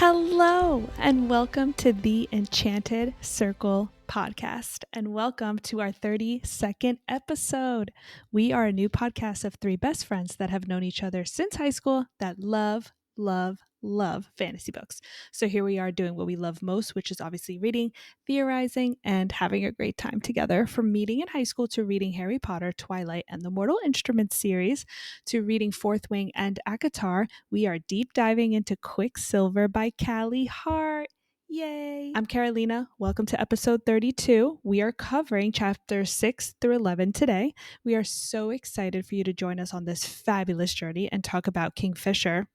Hello, and welcome to the Enchanted Circle Podcast, and welcome to our 32nd episode. We are a new podcast of three best friends that have known each other since high school that love fantasy books. So here we are doing what we love most, which is obviously reading, theorizing, and having a great time together. From meeting in high school to reading Harry Potter, Twilight, and the Mortal Instruments series to reading Fourth Wing and ACOTAR, we are deep diving into Quicksilver by Callie Hart. Yay! I'm Carolina. Welcome to episode 32. We are covering chapters 6 through 11 today. We are so excited for you to join us on this fabulous journey and talk about Quicksilver.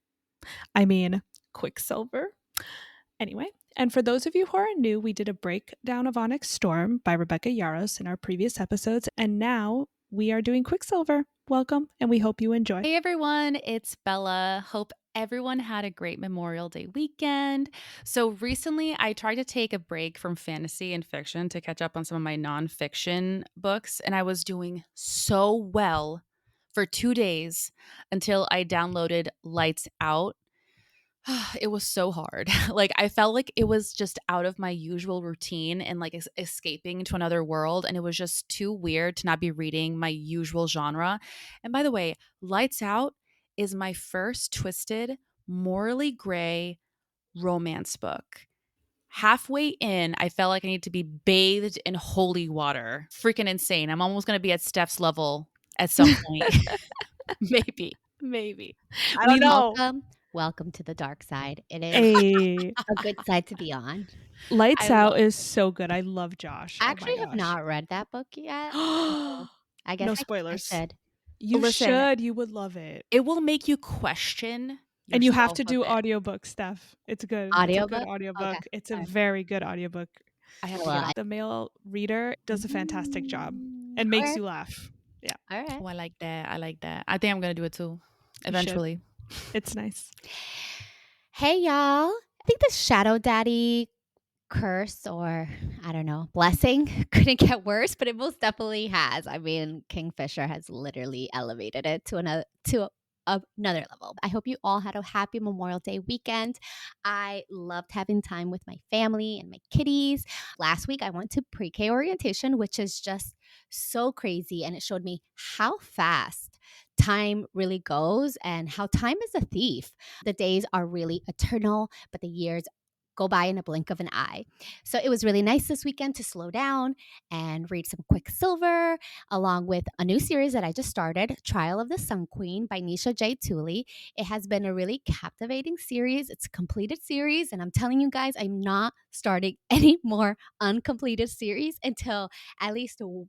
Anyway, and for those of you who are new, we did a breakdown of Onyx Storm by Rebecca Yarros in our previous episodes, and now we are doing Quicksilver. Welcome, and we hope you enjoy. Hey everyone, it's Bella. Hope everyone had a great Memorial Day weekend. So recently I tried to take a break from fantasy and fiction to catch up on some of my nonfiction books, and I was doing so well for 2 days until I downloaded Lights Out. It was so hard. Like I felt like it was just out of my usual routine and like escaping to another world, and it was just too weird to not be reading my usual genre. And by the way, Lights Out is my first twisted, morally gray romance book. Halfway in, I felt like I need to be bathed in holy water. Freaking insane. I'm almost going to be at Steph's level at some point. Maybe. I don't know. Welcome to the dark side. It is Hey, a good side to be on. Lights Out is so good. I love Josh. I actually have not read that book yet. No I guess spoilers. I should. You Listen, should. You would love it. It will make you question And you have yourself to a do bit. audiobook, Steph. It's good. Audiobook? It's a good audiobook. Okay. It's a Alright. very good audiobook. I have to Well, get on. The male reader does a fantastic job and makes Alright. you laugh. Yeah. All right. Oh, I like that. I think I'm going to do it too, eventually. It's nice. Hey, y'all. I think the Shadow Daddy curse, or I don't know, blessing couldn't get worse, but it most definitely has. I mean, Kingfisher has literally elevated it to another level. I hope you all had a happy Memorial Day weekend. I loved having time with my family and my kitties. Last week I went to pre-K orientation, which is just so crazy, and it showed me how fast time really goes and how time is a thief. The days are really eternal, but the years go by in a blink of an eye. So it was really nice this weekend to slow down and read some Quicksilver, along with a new series that I just started, Trial of the Sun Queen by Nisha J. Tooley. It has been a really captivating series. It's a completed series, and I'm telling you guys, I'm not starting any more uncompleted series until at least two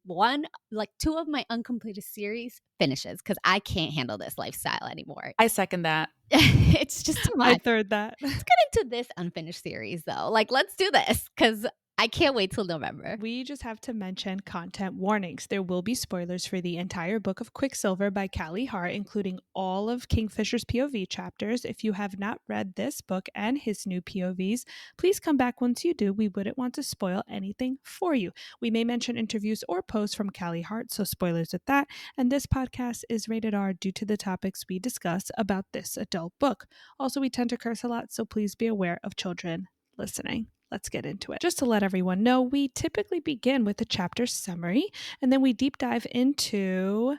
of my uncompleted series finishes, because I can't handle this lifestyle anymore. I second that. It's just too much. I third that. Let's get into this unfinished series, though. Like, let's do this, because I can't wait till November. We just have to mention content warnings. There will be spoilers for the entire book of Quicksilver by Callie Hart, including all of Kingfisher's POV chapters. If you have not read this book and his new POVs, please come back once you do. We wouldn't want to spoil anything for you. We may mention interviews or posts from Callie Hart, so spoilers with that. And this podcast is rated R due to the topics we discuss about this adult book. Also, we tend to curse a lot, so please be aware of children listening. Let's get into it. Just to let everyone know, we typically begin with a chapter summary, and then we deep dive into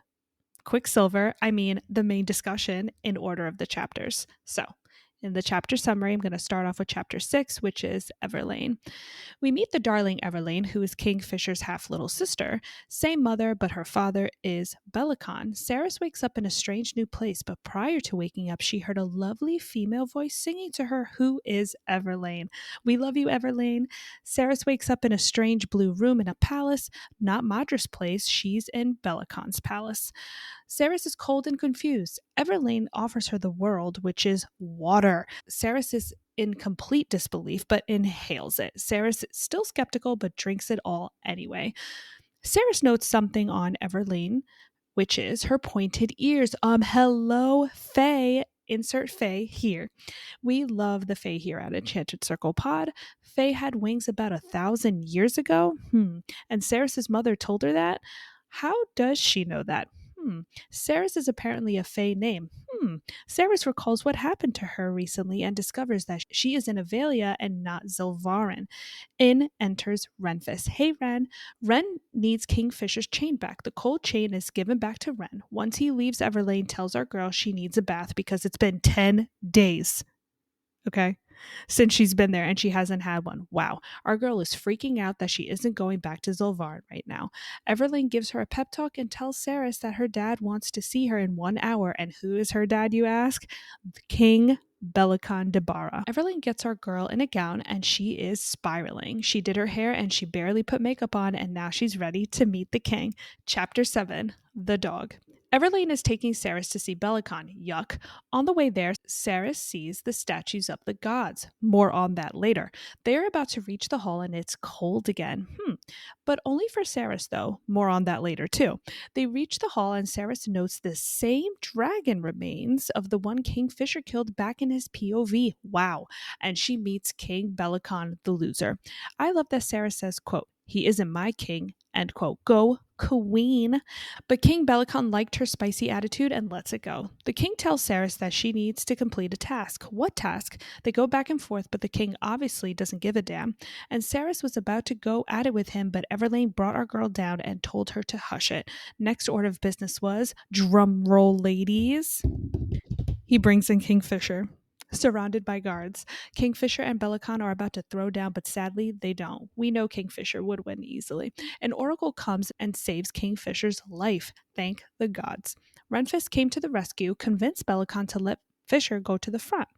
Quicksilver, the main discussion in order of the chapters. So, in the chapter summary, I'm going to start off with chapter 6, which is Everlane. We meet the darling Everlane, who is Kingfisher's half-little sister. Same mother, but her father is Belicon. Saeris wakes up in a strange new place, but prior to waking up, she heard a lovely female voice singing to her, "Who is Everlane? We love you, Everlane." Saeris wakes up in a strange blue room in a palace, not Madra's place. She's in Belicon's palace. Saeris is cold and confused. Everlane offers her the world, which is water. Saeris is in complete disbelief, but inhales it. Saeris is still skeptical, but drinks it all anyway. Saeris notes something on Everlane, which is her pointed ears. Hello, Fae. Insert Fae here. We love the Fae here at Enchanted Circle Pod. Fae had wings about 1,000 years ago. And Saeris' mother told her that. How does she know that? Saeris is apparently a Fae name. Saeris recalls what happened to her recently and discovers that she is in Avelia and not Zilvarin. In enters Renfis. Hey, Ren. Ren needs Kingfisher's chain back. The cold chain is given back to Ren. Once he leaves, Everlane tells our girl she needs a bath because it's been 10 days. Okay. Since she's been there and she hasn't had one. Wow. Our girl is freaking out that she isn't going back to Zilvarin right now. Everlane gives her a pep talk and tells Saeris that her dad wants to see her in 1 hour. And who is her dad, you ask? King Belicon Debara. Everlane gets our girl in a gown and she is spiraling. She did her hair and she barely put makeup on, and now she's ready to meet the king. Chapter 7, The Dog. Everlane is taking Saeris to see Belicon. Yuck. On the way there, Saeris sees the statues of the gods. More on that later. They are about to reach the hall and it's cold again. But only for Saeris, though. More on that later, too. They reach the hall and Saeris notes the same dragon remains of the one Kingfisher killed back in his POV. Wow. And she meets King Belicon, the loser. I love that Saeris says, quote, "He isn't my king," end quote. Go, queen. But King Belicon liked her spicy attitude and lets it go. The king tells Saeris that she needs to complete a task. What task? They go back and forth, but the king obviously doesn't give a damn. And Saeris was about to go at it with him, but Everlane brought our girl down and told her to hush it. Next order of business was, drum roll ladies, he brings in Kingfisher. Surrounded by guards, Kingfisher and Belicon are about to throw down, but sadly, they don't. We know Kingfisher would win easily. An oracle comes and saves Kingfisher's life. Thank the gods. Renfis came to the rescue, convinced Belicon to let Fisher go to the front.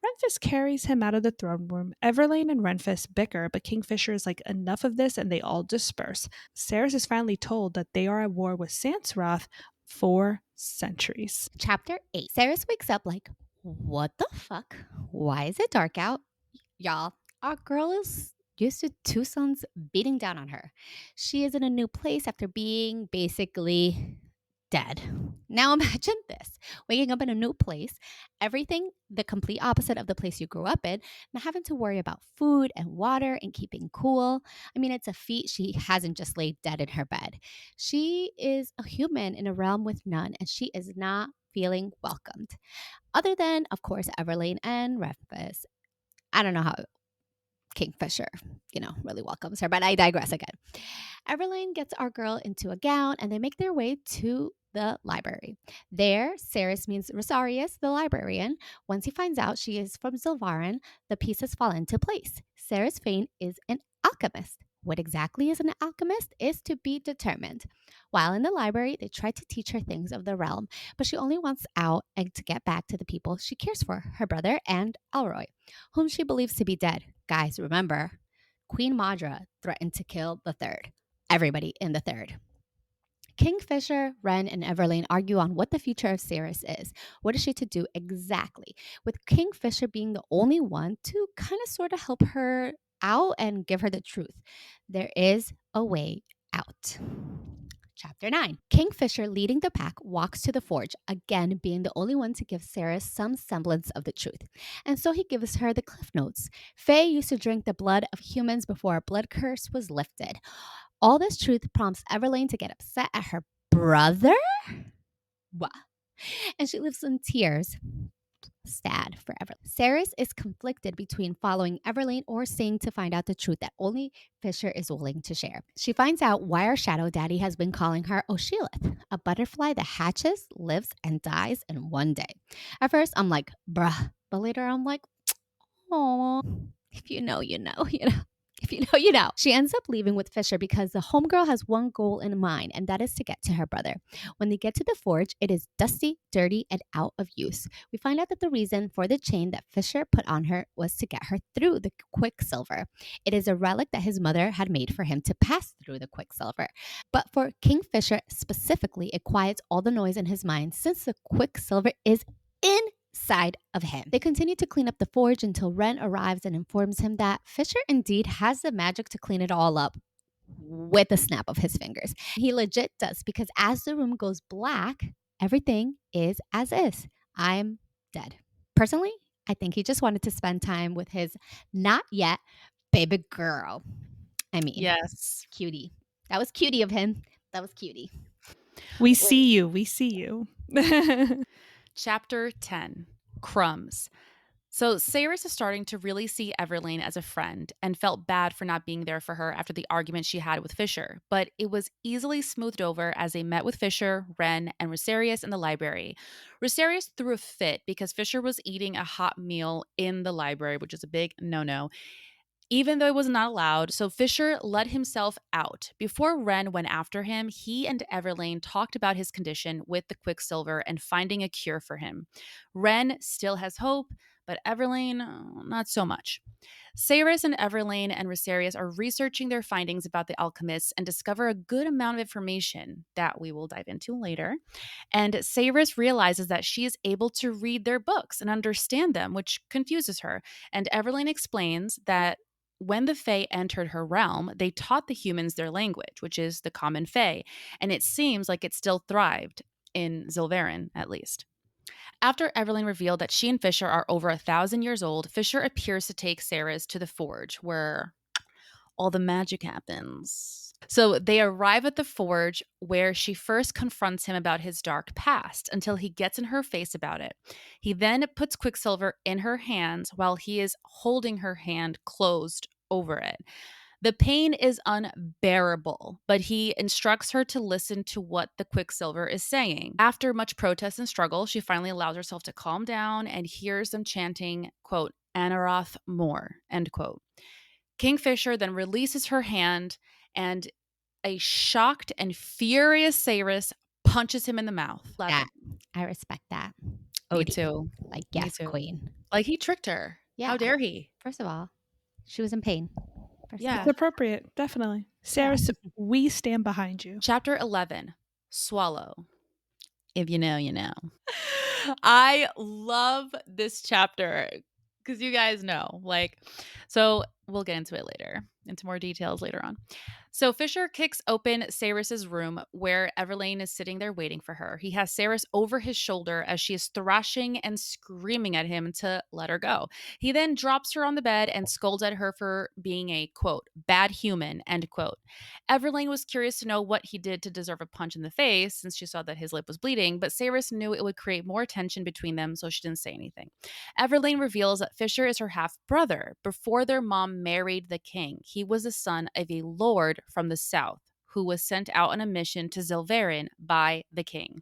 Renfis carries him out of the throne room. Everlane and Renfis bicker, but Kingfisher is like, enough of this, and they all disperse. Saeris is finally told that they are at war with Sansroth for centuries. Chapter 8. Saeris wakes up like, what the fuck? Why is it dark out? Y'all, our girl is used to two suns beating down on her. She is in a new place after being basically dead. Now imagine this, waking up in a new place, everything the complete opposite of the place you grew up in, and having to worry about food and water and keeping cool. I mean, it's a feat she hasn't just laid dead in her bed. She is a human in a realm with none, and she is not feeling welcomed. Other than, of course, Everlane and Renfis. I don't know how Kingfisher, really welcomes her, but I digress again. Everlane gets our girl into a gown and they make their way to the library. There, Saeris meets Rosarius, the librarian. Once he finds out she is from Zilvarin, the pieces fall into place. Saeris Fane is an alchemist. What exactly is an alchemist is to be determined. While in the library, they try to teach her things of the realm, but she only wants out and to get back to the people she cares for, her brother and Alroy, whom she believes to be dead. Guys, remember, Queen Madra threatened to kill the third. Everybody in the third. Kingfisher, Ren, and Everlane argue on what the future of Saeris is. What is she to do exactly? With Kingfisher being the only one to kind of sort of help her out and give her the truth. There is a way out. Chapter 9. Kingfisher, leading the pack, walks to the forge, again being the only one to give Saeris some semblance of the truth. And so he gives her the cliff notes. Fae used to drink the blood of humans before a blood curse was lifted. All this truth prompts Everlane to get upset at her brother? Wow. And she lives in tears. Sad for Everlane. Saeris is conflicted between following Everlane or staying to find out the truth that only Fisher is willing to share. She finds out why our shadow daddy has been calling her Oshilith, a butterfly that hatches, lives, and dies in one day. At first, I'm like, bruh. But later, I'm like, oh, if you know, you know, you know. If you know, you know. She ends up leaving with Fisher because the homegirl has one goal in mind, and that is to get to her brother. When they get to the forge, it is dusty, dirty, and out of use. We find out that the reason for the chain that Fisher put on her was to get her through the Quicksilver. It is a relic that his mother had made for him to pass through the Quicksilver. But for Kingfisher specifically, it quiets all the noise in his mind since the Quicksilver is inside of him. They continue to clean up the forge until Ren arrives and informs him that Fisher indeed has the magic to clean it all up with a snap of his fingers. He legit does, because as the room goes black, everything is as is. I'm dead. Personally, I think he just wanted to spend time with his not yet baby girl. I mean, Yes. cutie. That was cutie of him. That was cutie. We see you. We see you. Chapter 10, Crumbs. So Saeris is starting to really see Everlane as a friend and felt bad for not being there for her after the argument she had with Fisher. But it was easily smoothed over as they met with Fisher, Wren, and Rosarius in the library. Rosarius threw a fit because Fisher was eating a hot meal in the library, which is a big no-no, even though it was not allowed. So Fisher let himself out. Before Wren went after him, he and Everlane talked about his condition with the Quicksilver and finding a cure for him. Wren still has hope, but Everlane, not so much. Saeris and Everlane and Rosarius are researching their findings about the alchemists and discover a good amount of information that we will dive into later. And Saeris realizes that she is able to read their books and understand them, which confuses her. And Everlane explains that when the Fae entered her realm, they taught the humans their language, which is the common Fae, and it seems like it still thrived, in Zilverin at least. After Everlane revealed that she and Fisher are over 1,000 years old, Fisher appears to take Saeris to the forge, where all the magic happens. So they arrive at the forge where she first confronts him about his dark past until he gets in her face about it. He then puts Quicksilver in her hands while he is holding her hand closed over it. The pain is unbearable, but he instructs her to listen to what the Quicksilver is saying. After much protest and struggle, she finally allows herself to calm down and hears them chanting, quote, Anaroth more, end quote. Kingfisher then releases her hand, and a shocked and furious Saeris punches him in the mouth. That I respect that. Me Odie. too. Like, Me yes, too. queen. Like, he tricked her. Yeah. How dare he? First of all, she was in pain. Yeah. It's appropriate, definitely. Saeris, we stand behind you. Chapter 11, Swallow. If you know, you know. I love this chapter because you guys know, so we'll get into it later, into more details later on. So Fisher kicks open Saeris's room where Everlane is sitting there waiting for her. He has Saeris over his shoulder as she is thrashing and screaming at him to let her go. He then drops her on the bed and scolds at her for being a, quote, bad human, end quote. Everlane was curious to know what he did to deserve a punch in the face since she saw that his lip was bleeding, but Saeris knew it would create more tension between them, so she didn't say anything. Everlane reveals that Fisher is her half-brother. Before their mom married the king, he was the son of a lord from the south who was sent out on a mission to Zilverin by the king.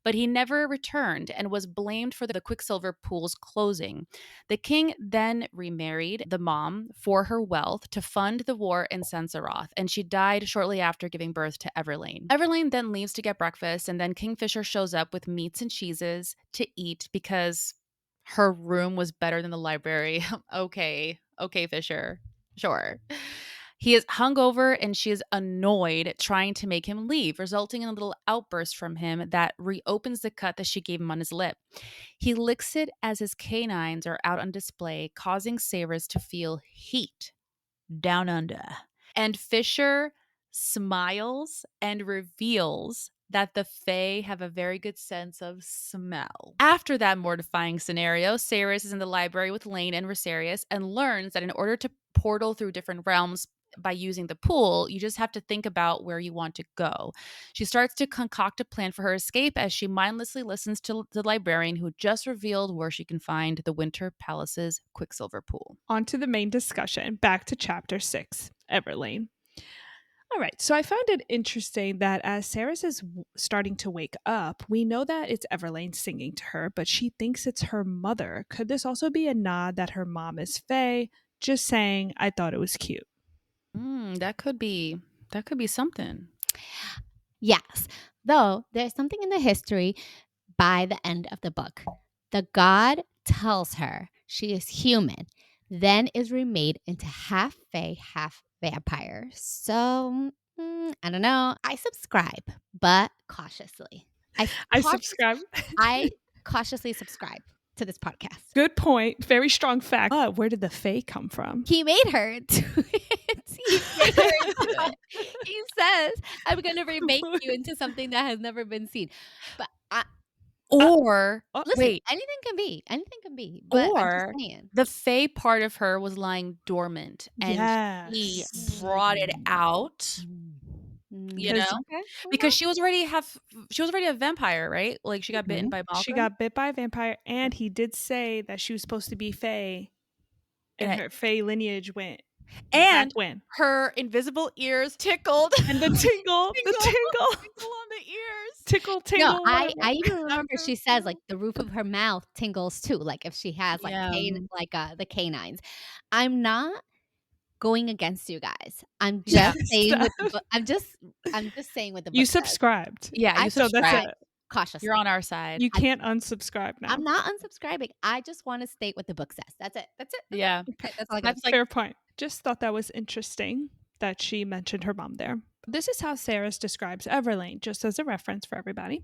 But he never returned and was blamed for the Quicksilver pool's closing. The king then remarried the mom for her wealth to fund the war in Senseroth, and she died shortly after giving birth to Everlane. Everlane then leaves to get breakfast, and then Kingfisher shows up with meats and cheeses to eat because her room was better than the library. Okay, Fisher. Sure. He is hungover and she is annoyed, trying to make him leave, resulting in a little outburst from him that reopens the cut that she gave him on his lip. He licks it as his canines are out on display, causing Saeris to feel heat down under. And Fisher smiles and reveals that the Fae have a very good sense of smell. After that mortifying scenario, Saeris is in the library with Lane and Rosarius and learns that in order to portal through different realms by using the pool, you just have to think about where you want to go. She starts to concoct a plan for her escape as she mindlessly listens to the librarian who just revealed where she can find the Winter Palace's Quicksilver pool. On to the main discussion. Back to chapter 6, Everlane. All right, so I found it interesting that as Saeris is starting to wake up, we know that it's Everlane singing to her, but she thinks it's her mother. Could this also be a nod that her mom is Fae? Just saying, I thought it was cute. That could be something. Yes, though there's something in the history by the end of the book. The god tells her she is human, then is remade into half fae, half vampire. So, I don't know. I subscribe, but cautiously. I subscribe. I cautiously subscribe to this podcast. Good point. Very strong fact. But where did the Fae come from? He made her do it. He says, I'm going to remake you into something that has never been seen. But listen, wait. anything can be. Anything can be. But I'm Or just saying. the Fae part of her was lying dormant and he brought it out You Because know? Okay. Because she was already a vampire, right? Like, she got bitten Mhm. by she Malcolm? got bit by a vampire, and he did say that she was supposed to be Fae, and And her Fae lineage went back and when. her invisible ears tickled. And the tingle, the Tingle. tingle, Tingle on the ears. tickle, No, tingle, I whatever. I even remember After she says, like, the roof of her mouth tingles too, like, if she has, like, Yeah. the canines. I'm not going against you guys. I'm Yeah. just saying what the Steph, book I'm just saying what the you book says. subscribed. Yeah, I you So that's subscribe subscribe. it. cautiously. You're on our side. You can't unsubscribe now. I'm not unsubscribing. I just wanna state what the book says. That's it. That's it. That's Yeah. it. Okay, that's all I gotta That's say. like Fair point. Just thought that was interesting that she mentioned her mom there. This is how Saeris describes Everlane, just as a reference for everybody.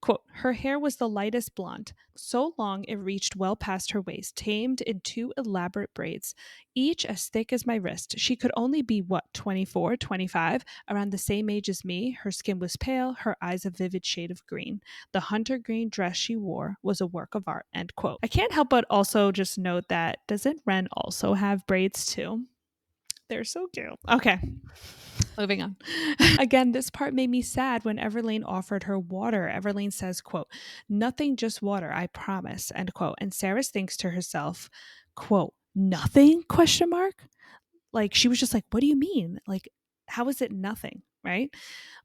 Quote, her hair was the lightest blonde, so long it reached well past her waist, tamed in two elaborate braids, each as thick as my wrist. She could only be, 24, 25, around the same age as me. Her skin was pale, her eyes a vivid shade of green. The hunter green dress she wore was a work of art, end quote. I can't help but also just note that, doesn't Ren also have braids too? They're so cute. Okay. Moving on. Again, this part made me sad when Everlane offered her water. Everlane says, quote, nothing, just water, I promise, end quote. And Saeris thinks to herself, quote, nothing? Question mark. Like, she was just like, what do you mean? Like, how is it nothing? Right.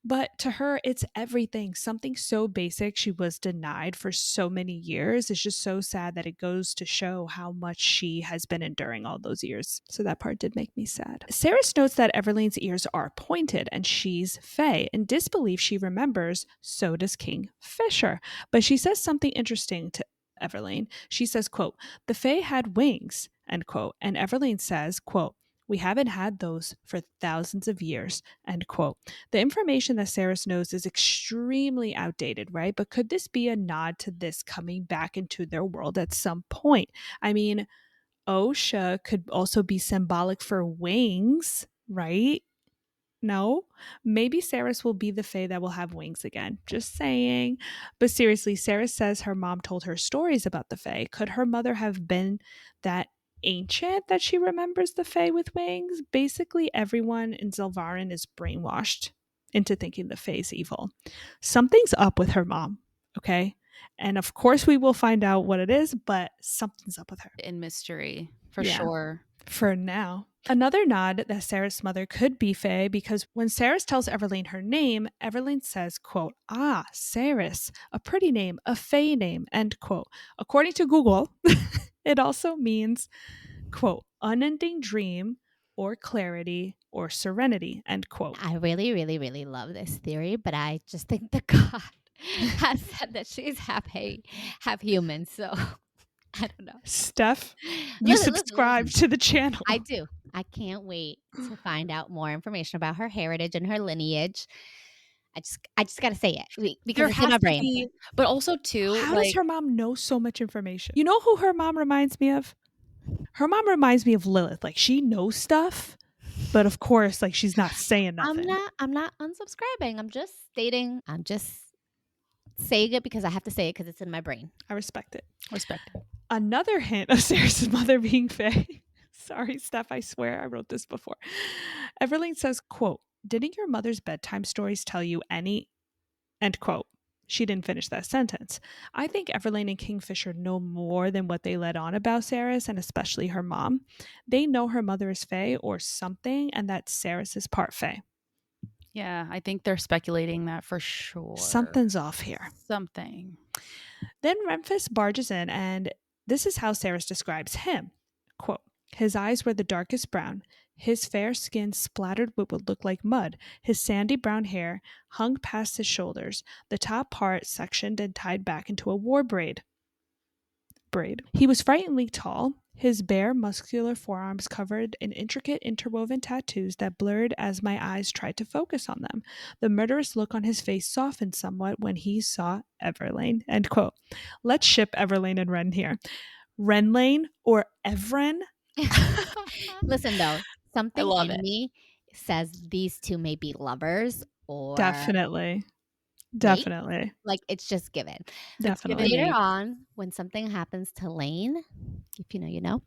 But to her, it's everything. Something so basic she was denied for so many years. It's just so sad that it goes to show how much she has been enduring all those years. So that part did make me sad. Saeris notes that Everlane's ears are pointed and she's Fae. In disbelief, she remembers, so does King Fisher. But she says something interesting to Everlane. She says, quote, the Fae had wings, end quote. And Everlane says, quote, we haven't had those for thousands of years, end quote. The information that Saeris knows is extremely outdated, right? But could this be a nod to this coming back into their world at some point? I mean, OSHA could also be symbolic for wings, right? No, maybe Saeris will be the Fae that will have wings again. Just saying. But seriously, Saeris says her mom told her stories about the Fae. Could her mother have been that ancient that she remembers the Fae with wings? Basically, everyone in Zelvarin is brainwashed into thinking the Fae is evil. Something's up with her mom, okay? And of course, we will find out what it is, but something's up with her. in mystery, for Yeah. sure. For now. Another nod that Saeris' mother could be Fae, because when Saeris tells Everlane her name, Everlane says, quote, ah, Saeris, a pretty name, a Fae name, end quote. According to Google, it also means, quote, unending dream or clarity or serenity, end quote. I really, really, really love this theory, but I just think the God has said that she's half human. So I don't know. Steph, you Listen, subscribe listen. to the channel. I do. I can't wait to find out more information about her heritage and her lineage. I just got to say it because There it's in has my to brain. be, but also too, How like, does her mom know so much information? You know who her mom reminds me of? Her mom reminds me of Lilith. Like, she knows stuff, but of course, like, she's not saying nothing. I'm not unsubscribing. I'm just stating. I'm just saying it because I have to say it because it's in my brain. I respect it. respect. Another hint of Saeris' mother being Fae. Sorry, Steph, I swear I wrote this before. Everlane says, quote, didn't your mother's bedtime stories tell you any, end quote. She didn't finish that sentence. I think Everlane and Kingfisher know more than what they let on about Saeris, and especially her mom. They know her mother is Fae or something, and that Saeris is part Fae. Yeah, I think they're speculating that for sure. Something's off here. Something. Then Memphis barges in, and this is how Saeris describes him. Quote, his eyes were the darkest brown, his fair skin splattered with what looked like mud, his sandy brown hair hung past his shoulders, the top part sectioned and tied back into a war braid. He was frighteningly tall, his bare, muscular forearms covered in intricate interwoven tattoos that blurred as my eyes tried to focus on them. The murderous look on his face softened somewhat when he saw Everlane. End quote. Let's ship Everlane and Ren here. Renlane or Evren? Listen, though, something love in it. me says these two may be lovers or Definitely. mates. Definitely. Like, it's just given. Definitely. given Later mate. on, when something happens to Lane, if you know, you know.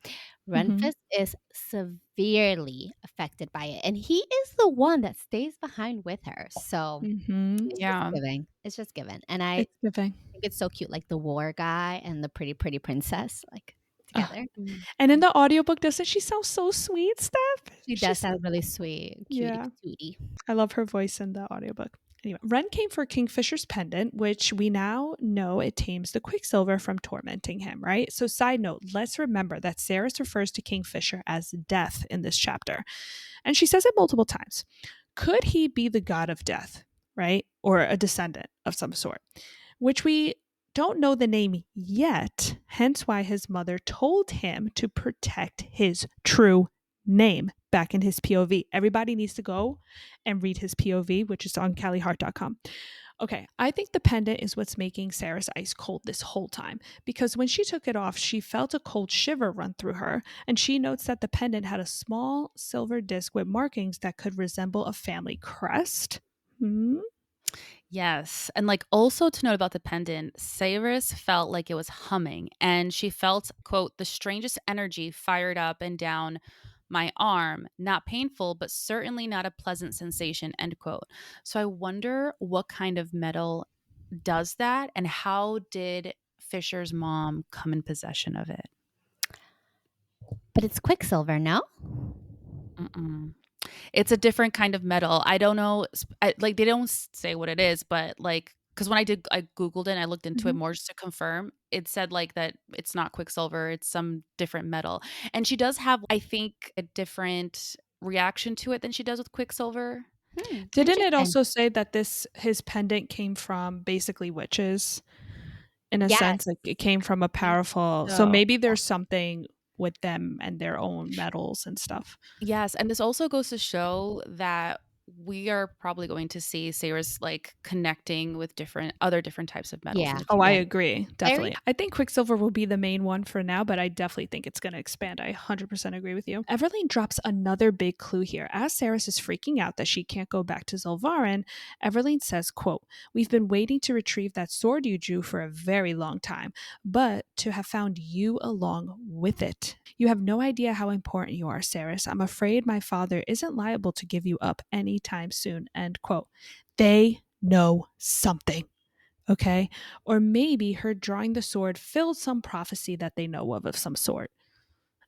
Mhm. Renfist is severely affected by it, and he is the one that stays behind with her. So Mhm. it's just Yeah. given. It's just given. And I It's giving. think it's so cute, like the war guy and the pretty, pretty princess, like Ugh. together. Mm. And in the audiobook, doesn't she sound so sweet, Steph? She does She's sound really sweet, cutie yeah. patootie. I love her voice in the audiobook. Anyway, Ren came for Kingfisher's pendant, which we now know it tames the Quicksilver from tormenting him, right? So, side note, let's remember that Saeris refers to Kingfisher as death in this chapter. And she says it multiple times. Could he be the god of death, right? Or a descendant of some sort? Which we don't know the name yet, hence why his mother told him to protect his true name back in his POV. Everybody needs to go and read his POV, which is on calliehart.com. Okay, I think the pendant is what's making Saeris ice cold this whole time because when she took it off, she felt a cold shiver run through her, and she notes that the pendant had a small silver disc with markings that could resemble a family crest. Hmm? Yes. And like also to note about the pendant, Saeris felt like it was humming and she felt, quote, the strangest energy fired up and down my arm. Not painful, but certainly not a pleasant sensation, end quote. So I wonder what kind of metal does that and how did Fisher's mom come in possession of it? But it's Quicksilver, no? Mm-mm. It's a different kind of metal. I don't know, like they don't say what it is, but like because when I googled it, and I looked into it Mhm. more just to confirm. It said like that it's not Quicksilver, it's some different metal, and she does have, I think, a different reaction to it than she does with Quicksilver. Didn't it Interesting. also say that this his pendant came from basically witches in a Yes, sense? Like it came from a I think powerful, so so. maybe there's something with them and their own metals and stuff. Yes, and this also goes to show that we are probably going to see Saris like connecting with different types of metals in Yeah, the Oh, I yeah. future. agree. Very Definitely. I think Quicksilver will be the main one for now, but I definitely think it's going to expand. I 100% agree with you. Everlane drops another big clue here. As Saris is freaking out that she can't go back to Zolvarin, Everlane says, quote, "We've been waiting to retrieve that sword you drew for a very long time, but to have found you along with it. You have no idea how important you are, Saris. I'm afraid my father isn't liable to give you up anytime soon," end quote. They know something. Okay. Or maybe her drawing the sword filled some prophecy that they know of some sort.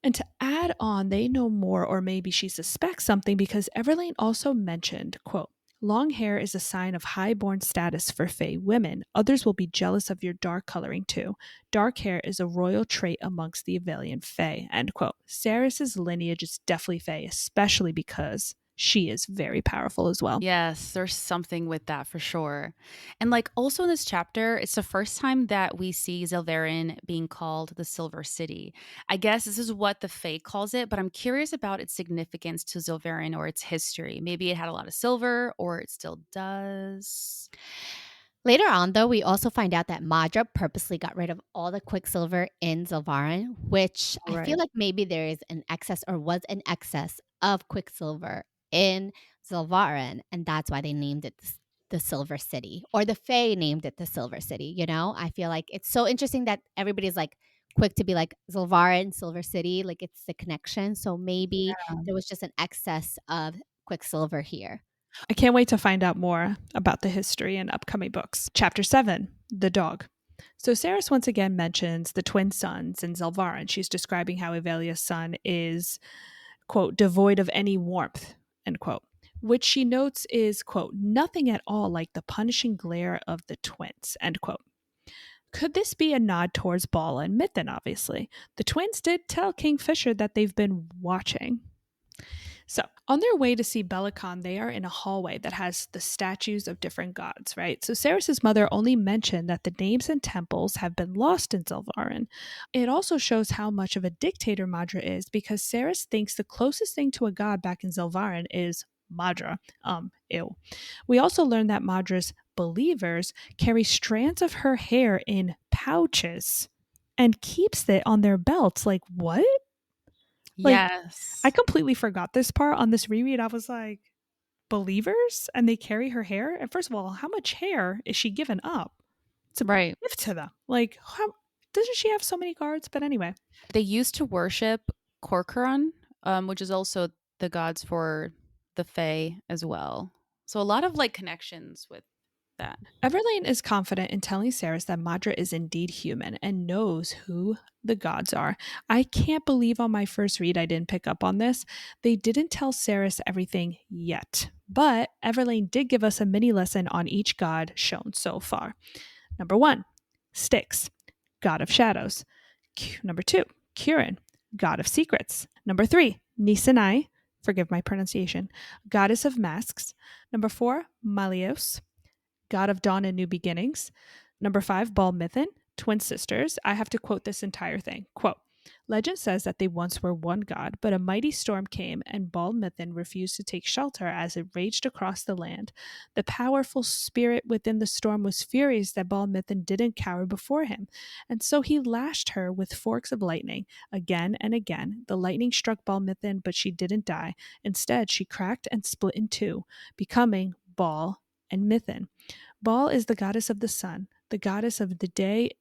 And to add on, they know more, or maybe she suspects something because Everlane also mentioned, quote, "Long hair is a sign of highborn status for Fae women. Others will be jealous of your dark coloring too. Dark hair is a royal trait amongst the Avelian Fae," end quote. Saris's lineage is definitely Fae, especially because she is very powerful as well. Yes, there's something with that for sure. And like also in this chapter, it's the first time that we see Zelverin being called the Silver City. I guess this is what the Fae calls it, but I'm curious about its significance to Zelverin or its history. Maybe it had a lot of silver or it still does. Later on, though, we also find out that Madra purposely got rid of all the Quicksilver in Zilvarin, which I feel Right. like maybe there is an excess or was an excess of Quicksilver in Zilvarin, and that's why they named it the Silver City, or the Fae named it the Silver City. You know, I feel like it's so interesting that everybody's like quick to be like Zilvarin, Silver City, like it's the connection. So maybe there was just an excess of Quicksilver here. I can't wait to find out more about the history in upcoming books. Chapter 7, The Dog. So Saris once again mentions the twin sons in Zelvarin. She's describing how Evelia's son is, quote, "devoid of any warmth," end quote, which she notes is, quote, "nothing at all like the punishing glare of the twins," end quote. Could this be a nod towards Bala and Mitten, obviously? The twins did tell Kingfisher that they've been watching. So, on their way to see Belicon, they are in a hallway that has the statues of different gods, right? So, Saris's mother only mentioned that the names and temples have been lost in Zelvarin. It also shows how much of a dictator Madra is because Saris thinks the closest thing to a god back in Zelvarin is Madra. Ew. We also learned that Madra's believers carry strands of her hair in pouches and keeps it on their belts. Like, what? Like, I Yes. completely forgot this part on this reread. I was like, believers? And they carry her hair? And first of all, how much hair is she giving up to Right. give to them? Like, how? doesn't she have so many guards? But anyway. They used to worship Corcoran, which is also the gods for the Fae as well. So a lot of like connections with that. Everlane is confident in telling Saeris that Madra is indeed human and knows who the gods are. I can't believe on my first read I didn't pick up on this. They didn't tell Saeris everything yet, but Everlane did give us a mini lesson on each god shown so far. Number 1, Styx, god of shadows. Number 2, Curin, god of secrets. Number 3, Nisanai, forgive my pronunciation, goddess of masks. Number 4, Malios, god of dawn and new beginnings. Number 5, Bal Mithrin, twin sisters. I have to quote this entire thing. Quote, legend says that they once were one god, but a mighty storm came and Bal Mithrin refused to take shelter as it raged across the land. The powerful spirit within the storm was furious that Bal Mithrin didn't cower before him, and so he lashed her with forks of lightning. Again and again, the lightning struck Bal Mithrin, but she didn't die. Instead, she cracked and split in two, becoming Bal and Mithrin. Bal is the goddess of the sun, the goddess of the day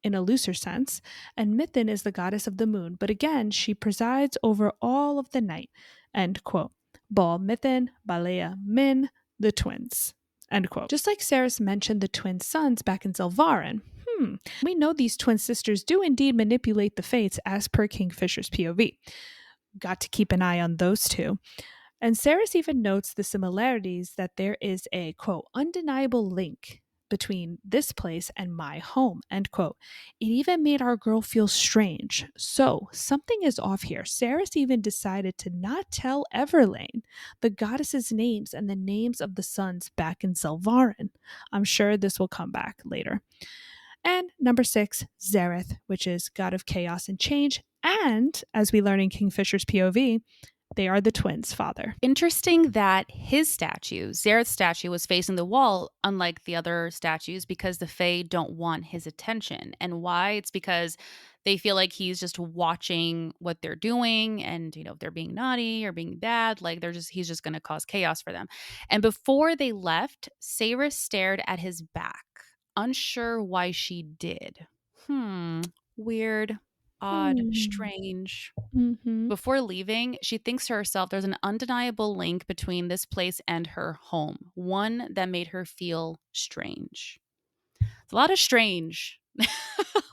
in a looser sense, and Mithrin is the goddess of the moon, but again, she presides over all of the night. End quote. Bal, Mithrin, Balea, Min, the twins. End quote. Just like Saeris mentioned the twin sons back in Zelvarin. We know these twin sisters do indeed manipulate the fates as per Kingfisher's POV. Got to keep an eye on those two. And Saeris even notes the similarities that there is a, quote, undeniable link between this place and my home, end quote. It even made our girl feel strange. So something is off here. Saeris even decided to not tell Everlane the goddesses' names and the names of the sons back in Zelvarin. I'm sure this will come back later. And number 6, Zareth, which is god of chaos and change. And as we learn in Kingfisher's POV, they are the twins' father. Interesting that his statue, Zareth's statue, was facing the wall, unlike the other statues, because the Fae don't want his attention. And why? It's because they feel like he's just watching what they're doing, and if they're being naughty or being bad, like he's just going to cause chaos for them. And before they left, Saeris stared at his back, unsure why she did. Weird, odd, strange. Mm-hmm. Before leaving, she thinks to herself there's an undeniable link between this place and her home, one that made her feel strange. It's a lot of strange, a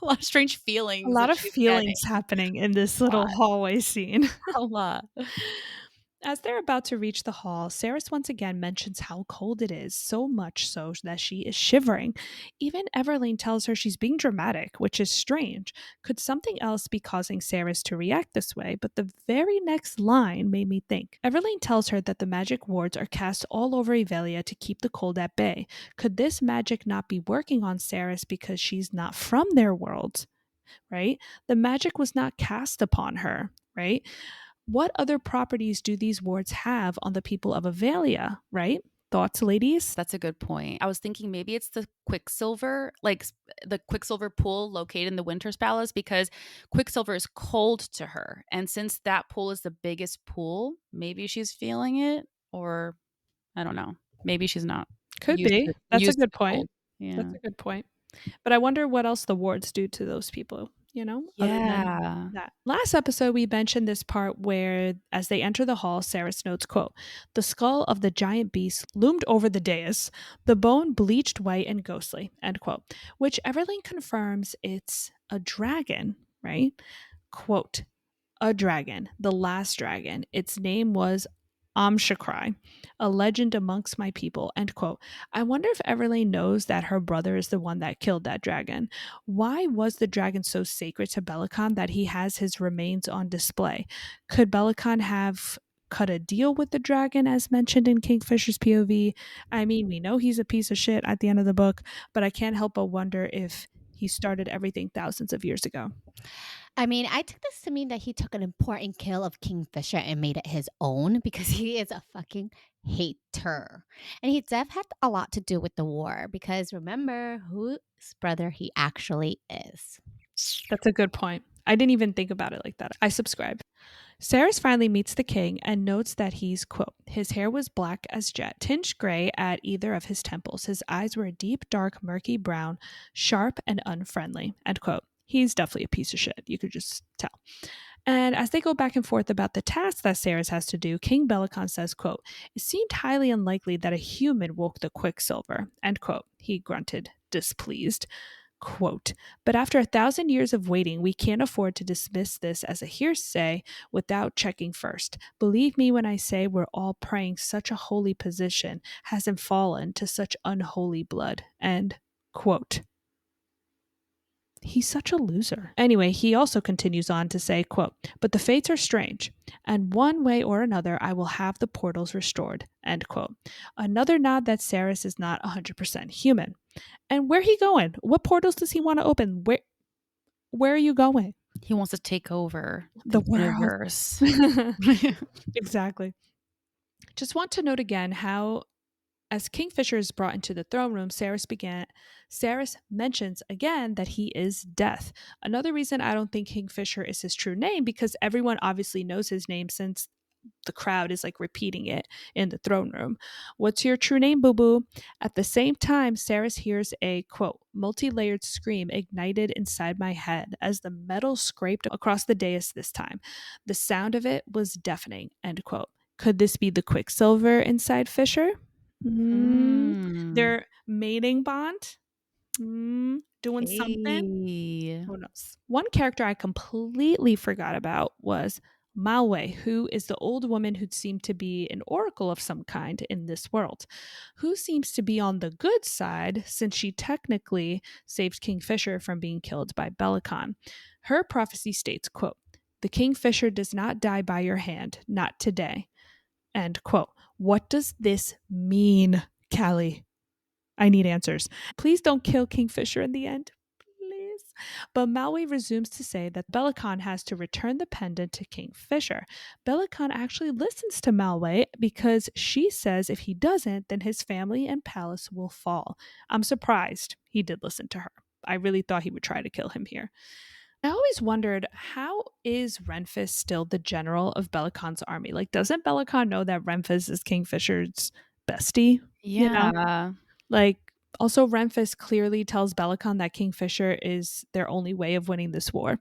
lot of strange feelings. A lot of feelings happening in this little hallway scene. A lot. As they're about to reach the hall, Saeris once again mentions how cold it is, so much so that she is shivering. Even Everlane tells her she's being dramatic, which is strange. Could something else be causing Saeris to react this way? But the very next line made me think. Everlane tells her that the magic wards are cast all over Evelia to keep the cold at bay. Could this magic not be working on Saeris because she's not from their world? Right? The magic was not cast upon her, right? What other properties do these wards have on the people of Avelia, right? Thoughts, ladies? That's a good point. I was thinking maybe it's the Quicksilver, like the Quicksilver pool located in the Winter's Palace, because Quicksilver is cold to her. And since that pool is the biggest pool, maybe she's feeling it, or I don't know. Maybe she's not. Could be. That's a good point. Yeah. That's a good point. But I wonder what else the wards do to those people, other than that. Last episode, we mentioned this part where, as they enter the hall, Saeris notes, quote, the skull of the giant beast loomed over the dais, the bone bleached white and ghostly, end quote, which Everlane confirms it's a dragon, right? Quote, a dragon, the last dragon. Its name was Amshakrai, a legend amongst my people, end quote. I wonder if Everlane knows that her brother is the one that killed that dragon. Why was the dragon so sacred to Belicon that he has his remains on display? Could Belicon have cut a deal with the dragon as mentioned in Kingfisher's POV? I mean, we know he's a piece of shit at the end of the book, but I can't help but wonder if he started everything thousands of years ago. I mean, I took this to mean that he took an important kill of Kingfisher and made it his own, because he is a fucking hater. And he def had a lot to do with the war, because remember whose brother he actually is. That's a good point. I didn't even think about it like that. I subscribe. Saeris finally meets the king and notes that he's, quote, his hair was black as jet, tinged gray at either of his temples. His eyes were a deep, dark, murky brown, sharp and unfriendly, end quote. He's definitely a piece of shit. You could just tell. And as they go back and forth about the task that Saeris has to do, King Bellicon says, quote, "It seemed highly unlikely that a human woke the Quicksilver," end quote. He grunted, displeased. Quote, "But after 1,000 years of waiting, we can't afford to dismiss this as a hearsay without checking first. Believe me when I say we're all praying such a holy position hasn't fallen to such unholy blood." End quote. He's such a loser. Anyway, he also continues on to say, quote, "But the fates are strange, and one way or another I will have the portals restored," end quote. Another nod that Saeris is not 100% human. And where he going? What portals does he want to open? Where are you going? He wants to take over The the world. universe. Exactly. Just want to note again how, as Kingfisher is brought into the throne room, Saeris mentions again that he is Death. Another reason I don't think Kingfisher is his true name, because everyone obviously knows his name since the crowd is like repeating it in the throne room. "What's your true name, boo boo?" At the same time, Saeris hears a, quote, "multi-layered scream ignited inside my head as the metal scraped across the dais this time. The sound of it was deafening," end quote. Could this be the Quicksilver inside Fisher? Mm. Their mating bond? Doing something? Hey. Who knows? One character I completely forgot about was Malway, who is the old woman who seemed to be an oracle of some kind in this world, who seems to be on the good side since she technically saved Kingfisher from being killed by Bellicon. Her prophecy states, quote, "The Kingfisher does not die by your hand, not today," end quote. What does this mean, Callie? I need answers. Please don't kill Kingfisher in the end. Please. But Malway resumes to say that Bellicon has to return the pendant to Kingfisher. Bellicon actually listens to Malway because she says if he doesn't, then his family and palace will fall. I'm surprised he did listen to her. I really thought he would try to kill him here. I always wondered, how is Renfis still the general of Bellicon's army? Like, doesn't Bellicon know that Renfis is Kingfisher's bestie? You know? Yeah. Like, also, Renfis clearly tells Bellicon that Kingfisher is their only way of winning this war.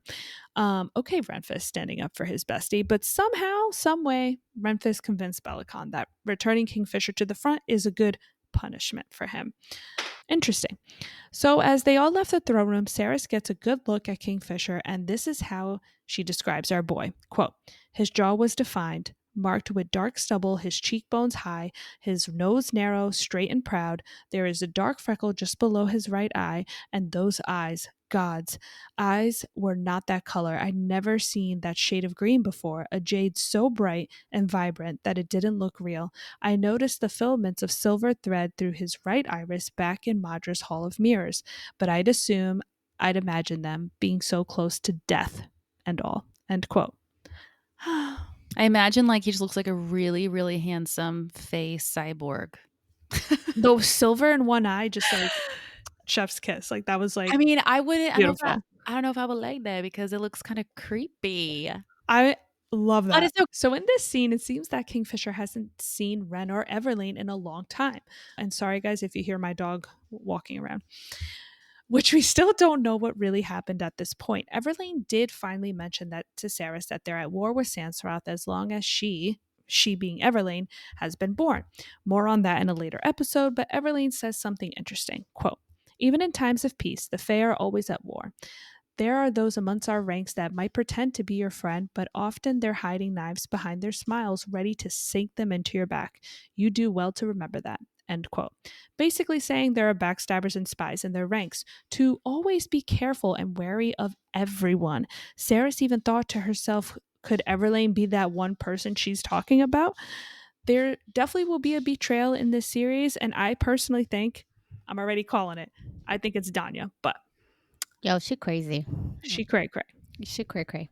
Okay, Renfis standing up for his bestie, but somehow, some way, Renfis convinced Bellicon that returning Kingfisher to the front is a good punishment for him. Interesting. So, as they all left the throne room, Saeris gets a good look at Kingfisher, and this is how she describes our boy. Quote, "His jaw was defined, marked with dark stubble, his cheekbones high, his nose narrow, straight and proud. There is a dark freckle just below his right eye, and those eyes, God's eyes were not that color. I'd never seen that shade of green before, a jade so bright and vibrant that it didn't look real. I noticed the filaments of silver thread through his right iris back in Madra's Hall of Mirrors, but I'd imagine them being so close to death and all." End quote. I imagine like he just looks like a really, really handsome face cyborg. The silver in one eye, just like chef's kiss. Like that was like I mean, I wouldn't. beautiful. I don't know if I would like that because it looks kind of creepy. I love But that. it's okay. So in this scene, it seems that Kingfisher hasn't seen Ren or Everlane in a long time. And sorry guys if you hear my dog walking around, which we still don't know what really happened at this point. Everlane did finally mention that to Saeris that they're at war with Sansroth as long as she being Everlane, has been born. More on that in a later episode, but Everlane says something interesting. Quote, "Even in times of peace, the Fae are always at war. There are those amongst our ranks that might pretend to be your friend, but often they're hiding knives behind their smiles, ready to sink them into your back. You do well to remember that." End quote. Basically saying there are backstabbers and spies in their ranks, to always be careful and wary of everyone. Saeris even thought to herself, could Everlane be that one person she's talking about? There definitely will be a betrayal in this series, and I personally think, I'm already calling it, I think it's Danya, but Yo, she crazy. she cray cray. She cray cray.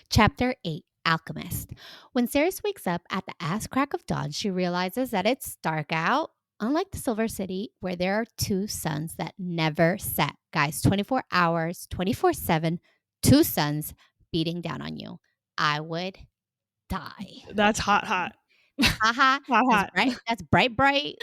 Chapter 8, Alchemist. When Saeris wakes up at the ass crack of dawn, she realizes that it's dark out. Unlike the Silver City, where there are two suns that never set. Guys, 24 hours, 24/7, two suns beating down on you. I would die. That's hot, hot. Haha, Hot, that's hot. bright. That's bright, bright.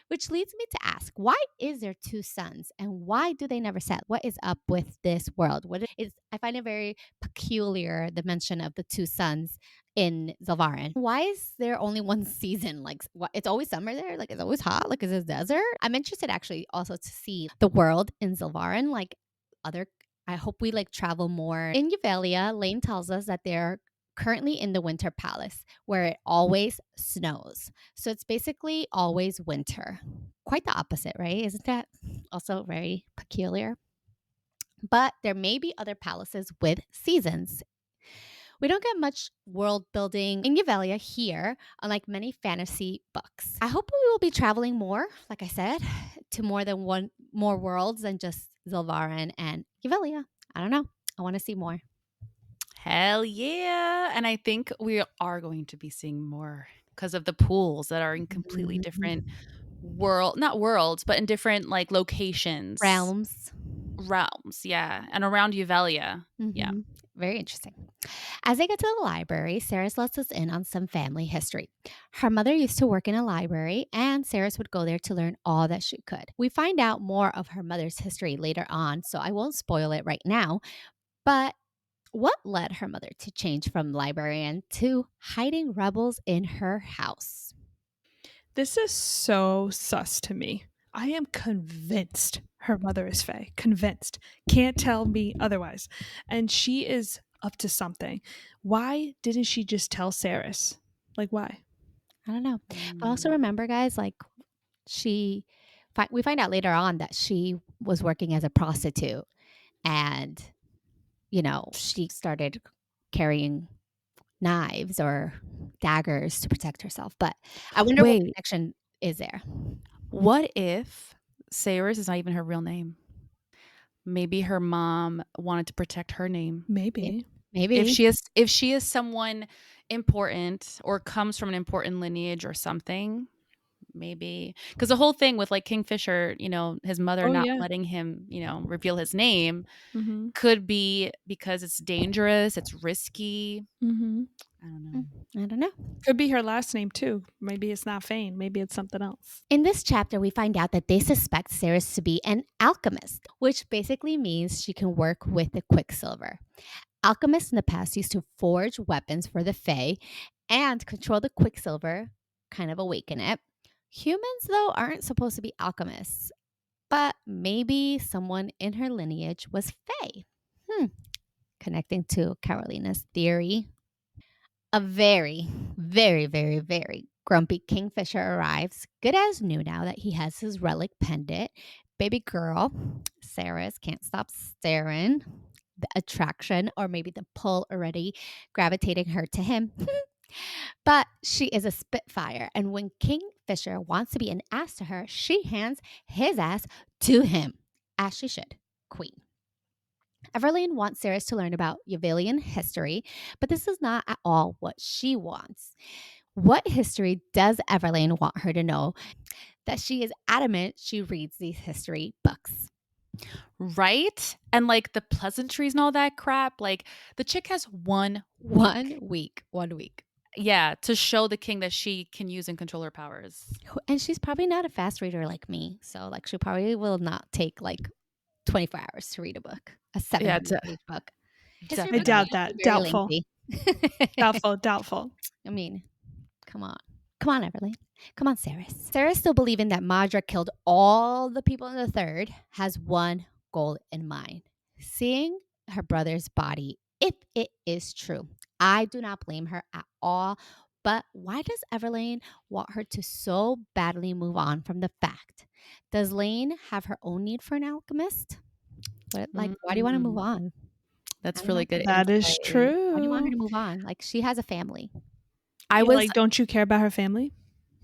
Which leads me to ask, why is there two suns and why do they never set? What is up with this world? What is I find it very peculiar the mention of the two suns in Zalvarin. Why is there only one season? Like what, it's always summer there? Like it's always hot? Like is it a desert? I'm interested actually also to see the world in Zalvarin, like other I hope we like travel more. In Yuvelia, Lane tells us that they're currently in the Winter Palace where it always snows. So it's basically always winter. Quite the opposite, right? Isn't that also very peculiar? But there may be other palaces with seasons. We don't get much world building in Yuvelia here, unlike many fantasy books. I hope we will be traveling more, like I said, to more than one more worlds than just Zilvarin and Yuvelia. I don't know. I want to see more. Hell yeah. And I think we are going to be seeing more because of the pools that are in completely different not worlds, but in different like locations. Realms. Realms, yeah. And around Yuvelia. Yeah. Very interesting. As they get to the library, Saeris lets us in on some family history. Her mother used to work in a library, and Saeris would go there to learn all that she could. We find out more of her mother's history later on, so I won't spoil it right now. But what led her mother to change from librarian to hiding rebels in her house? This is so sus to me. I am convinced her mother is Fae. Convinced. Can't tell me otherwise. And she is up to something. Why didn't she just tell Saeris? Like, why? I don't know. But also remember, guys, like we find out later on that she was working as a prostitute and, she started carrying knives or daggers to protect herself. But I wonder what Wait, connection is there. what if Saeris is not even her real name? Maybe her mom wanted to protect her name. Maybe. Maybe. If she is someone important or comes from an important lineage or something, maybe. Because the whole thing with like Kingfisher, his mother Oh, not yeah. letting him, reveal his name Mm-hmm. could be because it's dangerous, it's risky. Mm-hmm. I don't know. I don't know. Could be her last name, too. Maybe it's not Fane. Maybe it's something else. In this chapter, we find out that they suspect Saeris to be an alchemist, which basically means she can work with the Quicksilver. Alchemists in the past used to forge weapons for the Fae and control the Quicksilver, kind of awaken it. Humans, though, aren't supposed to be alchemists, but maybe someone in her lineage was Fae. Connecting to Carolina's theory. A very, very, very, very grumpy Kingfisher arrives, good as new now that he has his relic pendant. Baby girl, Saeris can't stop staring. The attraction, or maybe the pull already gravitating her to him. But she is a spitfire, and when Kingfisher wants to be an ass to her, she hands his ass to him, as she should, queen. Everlane wants Saeris to learn about Yavilian history, but this is not at all what she wants. What history does Everlane want her to know? That she is adamant she reads these history books. Right? And like the pleasantries and all that crap. Like the chick has 1 week. 1 week. Yeah, to show the king that she can use and control her powers. And she's probably not a fast reader like me. So like she probably will not take like 24 hours to read a book. A 700-page book. I doubt that. Doubtful. Doubtful. I mean, come on. Come on, Everlane. Come on, Saeris. Saeris, still believing that Madra killed all the people in the third, has one goal in mind. Seeing her brother's body, if it is true. I do not blame her at all. But why does Everlane want her to so badly move on from the fact? Does Lane have her own need for an alchemist? Why do you want to move on? That's really good. That is true. Why do you want her to move on? Like, she has a family. I was like, don't you care about her family?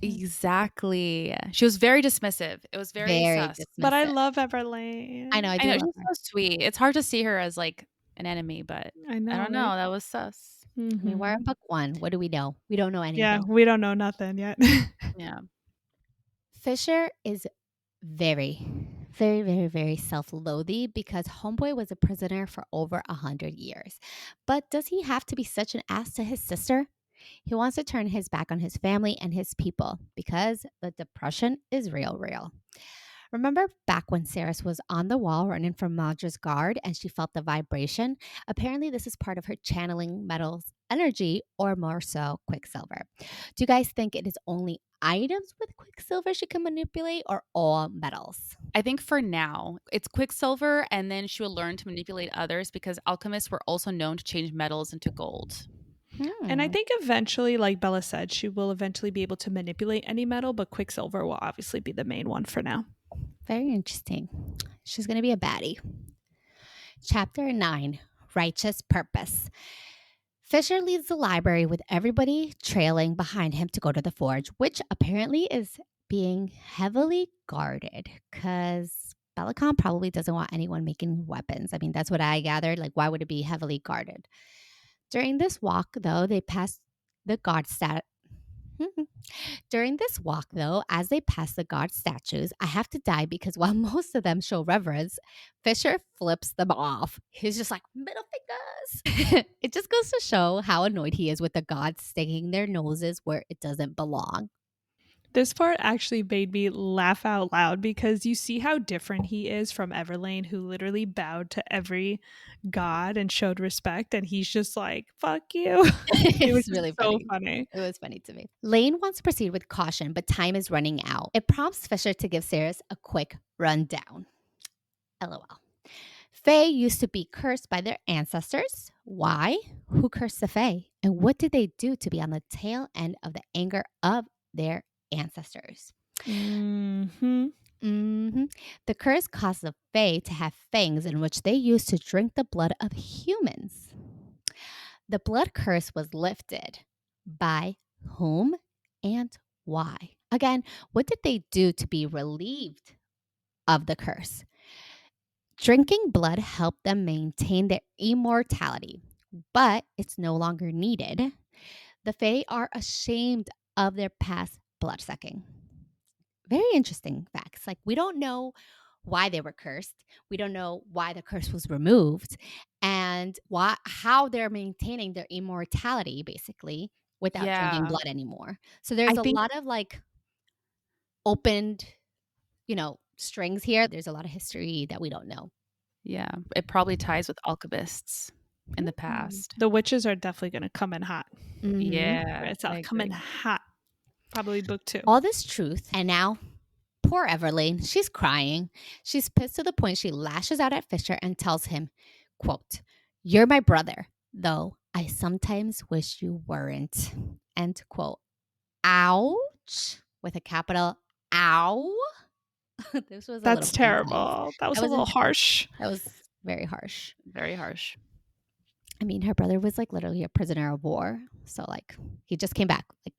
Exactly. She was very dismissive. It was very sus. Dismissive. But I love Everlane. I know. I she's so sweet. It's hard to see her as like an enemy, but I don't know. Right? That was sus. I mean, we're in book 1. What do we know? We don't know anything. Yeah, we don't know nothing yet. Yeah. Fisher is very, very, very, very self-loathing because Homeboy was a prisoner for over 100 years. But does he have to be such an ass to his sister? He wants to turn his back on his family and his people because the depression is real. Remember back when Saeris was on the wall running from Madra's guard and she felt the vibration? Apparently, this is part of her channeling metal's energy, or more so, Quicksilver. Do you guys think it is only items with Quicksilver she can manipulate or all metals? I think for now, it's Quicksilver, and then she will learn to manipulate others because alchemists were also known to change metals into gold. And I think eventually, like Bella said, she will eventually be able to manipulate any metal, but Quicksilver will obviously be the main one for now. Very interesting. She's going to be a baddie. Chapter 9, Righteous Purpose. Fisher leaves the library with everybody trailing behind him to go to the forge, which apparently is being heavily guarded because Belicon probably doesn't want anyone making weapons. I mean, that's what I gathered. Like, why would it be heavily guarded? During this walk, though, they passed the guard During this walk, though, as they pass the guard statues, I have to die because while most of them show reverence, Fisher flips them off. He's just like, middle fingers. It just goes to show how annoyed he is with the gods sticking their noses where it doesn't belong. This part actually made me laugh out loud because you see how different he is from Everlane, who literally bowed to every god and showed respect, and he's just like, fuck you. It was It's really so funny. funny. It was funny to me. Lane wants to proceed with caution, but time is running out. It prompts Fisher to give Saeris a quick rundown. LOL. Fae used to be cursed by their ancestors. Why? Who cursed the Fae? And what did they do to be on the tail end of the anger of their ancestors? Mm-hmm. The curse caused the Fae to have fangs in which they used to drink the blood of humans. The blood curse was lifted by whom and why? Again, what did they do to be relieved of the curse? Drinking blood helped them maintain their immortality, but it's no longer needed. The Fae are ashamed of their past bloodsucking. Very interesting facts. Like, we don't know why they were cursed. We don't know why the curse was removed and how they're maintaining their immortality, basically, without drinking blood anymore. So there's a lot of like opened, strings here. There's a lot of history that we don't know. Yeah, it probably ties with alchemists in the past. The witches are definitely going to come in hot. Yeah, It's all coming hot. Probably book 2. All this truth, and now poor Everlane, she's crying. She's pissed to the point she lashes out at Fisher and tells him, quote, "You're my brother, though I sometimes wish you weren't." End quote. Ouch. With a capital ow. That's terrible. That was a little harsh. That was very harsh. Very harsh. I mean, her brother was like literally a prisoner of war. So like he just came back like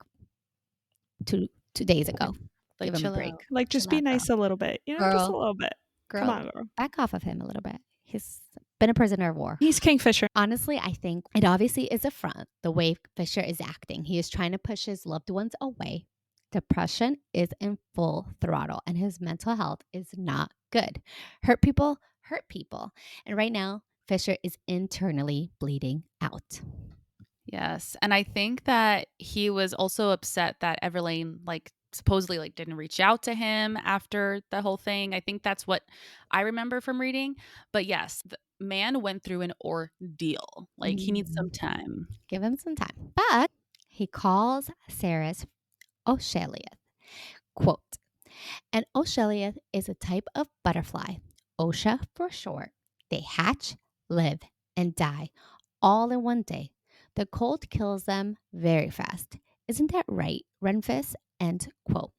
two days ago. Like, give him a break. out. Like, just be nice a little bit. Just a little bit. Girl, come on, girl. Back off of him a little bit. He's been a prisoner of war. He's Kingfisher. Honestly, I think it obviously is a front, the way Fisher is acting. He is trying to push his loved ones away. Depression is in full throttle and his mental health is not good. Hurt people hurt people. And right now, Fisher is internally bleeding out. Yes. And I think that he was also upset that Everlane supposedly didn't reach out to him after the whole thing. I think that's what I remember from reading. But yes, the man went through an ordeal. He needs some time. Give him some time. But he calls Saeris Osheliath. Quote, "An Osheliath is a type of butterfly, Osha for short. They hatch, live, and die all in one day. The cold kills them very fast. Isn't that right, Renfis?" End quote.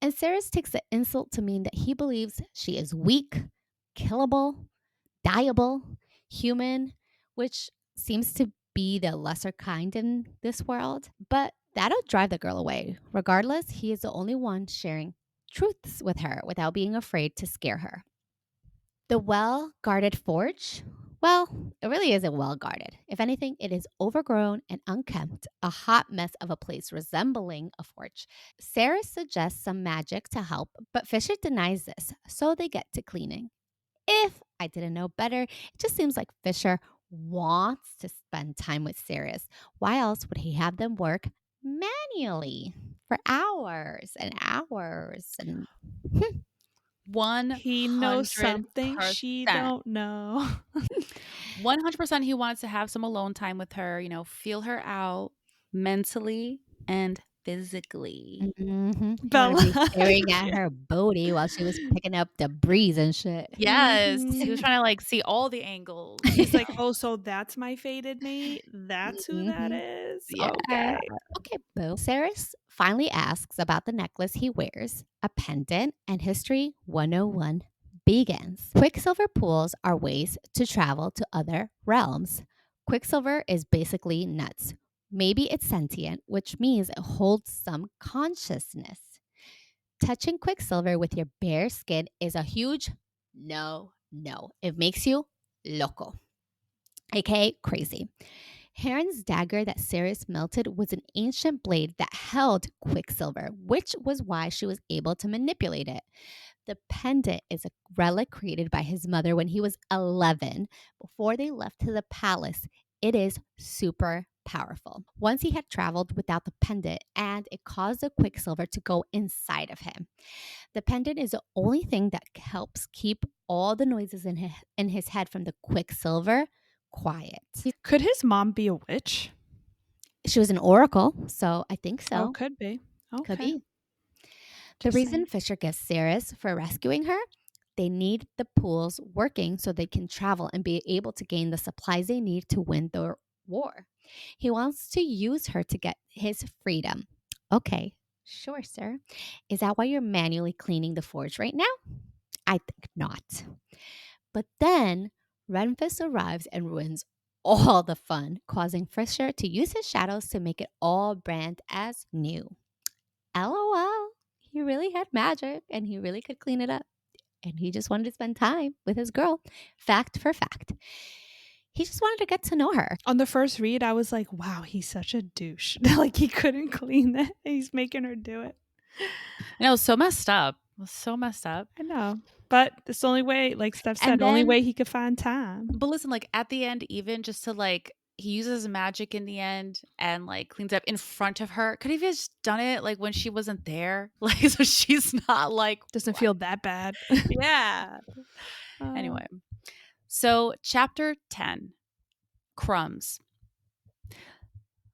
And Saeris takes the insult to mean that he believes she is weak, killable, dieable, human, which seems to be the lesser kind in this world. But that'll drive the girl away. Regardless, he is the only one sharing truths with her without being afraid to scare her. The well-guarded forge? Well, it really isn't well-guarded. If anything, it is overgrown and unkempt, a hot mess of a place resembling a forge. Sarah suggests some magic to help, but Fisher denies this, so they get to cleaning. If I didn't know better, it just seems like Fisher wants to spend time with Saeris. Why else would he have them work manually for hours and hours? And He knows 100%. something she don't know. 100% he wants to have some alone time with her, feel her out mentally and physically. he wanted to Bella. be staring at her booty while she was picking up debris and shit. Yes, he was Mhm. trying to like see all the angles. He's like, "Oh, so that's my fated mate? That's who that Mhm. is? Yeah. Okay." Okay, boo. Saris finally asks about the necklace he wears, a pendant, and History 101 begins. Quicksilver pools are ways to travel to other realms. Quicksilver is basically nuts. Maybe it's sentient, which means it holds some consciousness. Touching Quicksilver with your bare skin is a huge no, no. It makes you loco, aka crazy. Heron's dagger that Saeris melted was an ancient blade that held Quicksilver, which was why she was able to manipulate it. The pendant is a relic created by his mother when he was 11 before they left to the palace. It is super powerful. Once he had traveled without the pendant, and it caused the Quicksilver to go inside of him. The pendant is the only thing that helps keep all the noises in his head from the Quicksilver quiet. Could his mom be a witch? She was an oracle, so I think Oh, so. could be. Could Okay. be. The Just reason saying. Fisher gives Saris for rescuing her, they need the pools working so they can travel and be able to gain the supplies they need to win the war. He wants to use her to get his freedom. Okay, sure, sir. Is that why you're manually cleaning the forge right now? I think not. But then Renfis arrives and ruins all the fun, causing Fisher to use his shadows to make it all brand as new. LOL. He really had magic and he really could clean it up. And he just wanted to spend time with his girl. Fact for fact. He just wanted to get to know her. On the first read, I was like, wow, he's such a douche. Like, he couldn't clean it. He's making her do it. And it was so messed up. It was so messed up. I know. But it's the only way, like Steph said, And only then- way he could find time. But listen, like at the end, even just to like, he uses magic in the end and like cleans up in front of her. Could he have just done it like when she wasn't there? Like, so she's not like, Doesn't feel that bad. yeah. Anyway, so chapter 10, Crumbs.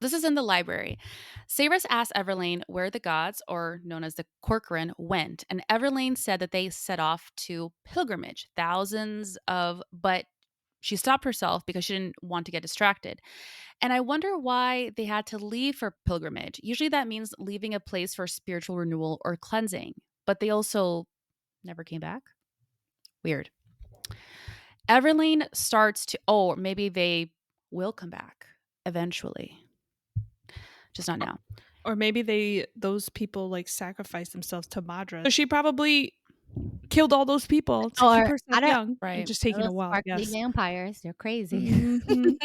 This is in the library. Saeris asked Everlane where the gods, or known as the Corcoran, went, and Everlane said that they set off to pilgrimage, but she stopped herself because she didn't want to get distracted. And I wonder why they had to leave for pilgrimage. Usually that means leaving a place for spiritual renewal or cleansing, but they also never came back. Weird. Everlane starts to, maybe they will come back eventually. Just not now. Or maybe those people like sacrificed themselves to Madra. So she probably killed all those people to keep herself young. Right. And just taking a Those while. sparkly Yes. vampires. They're crazy. Mhm.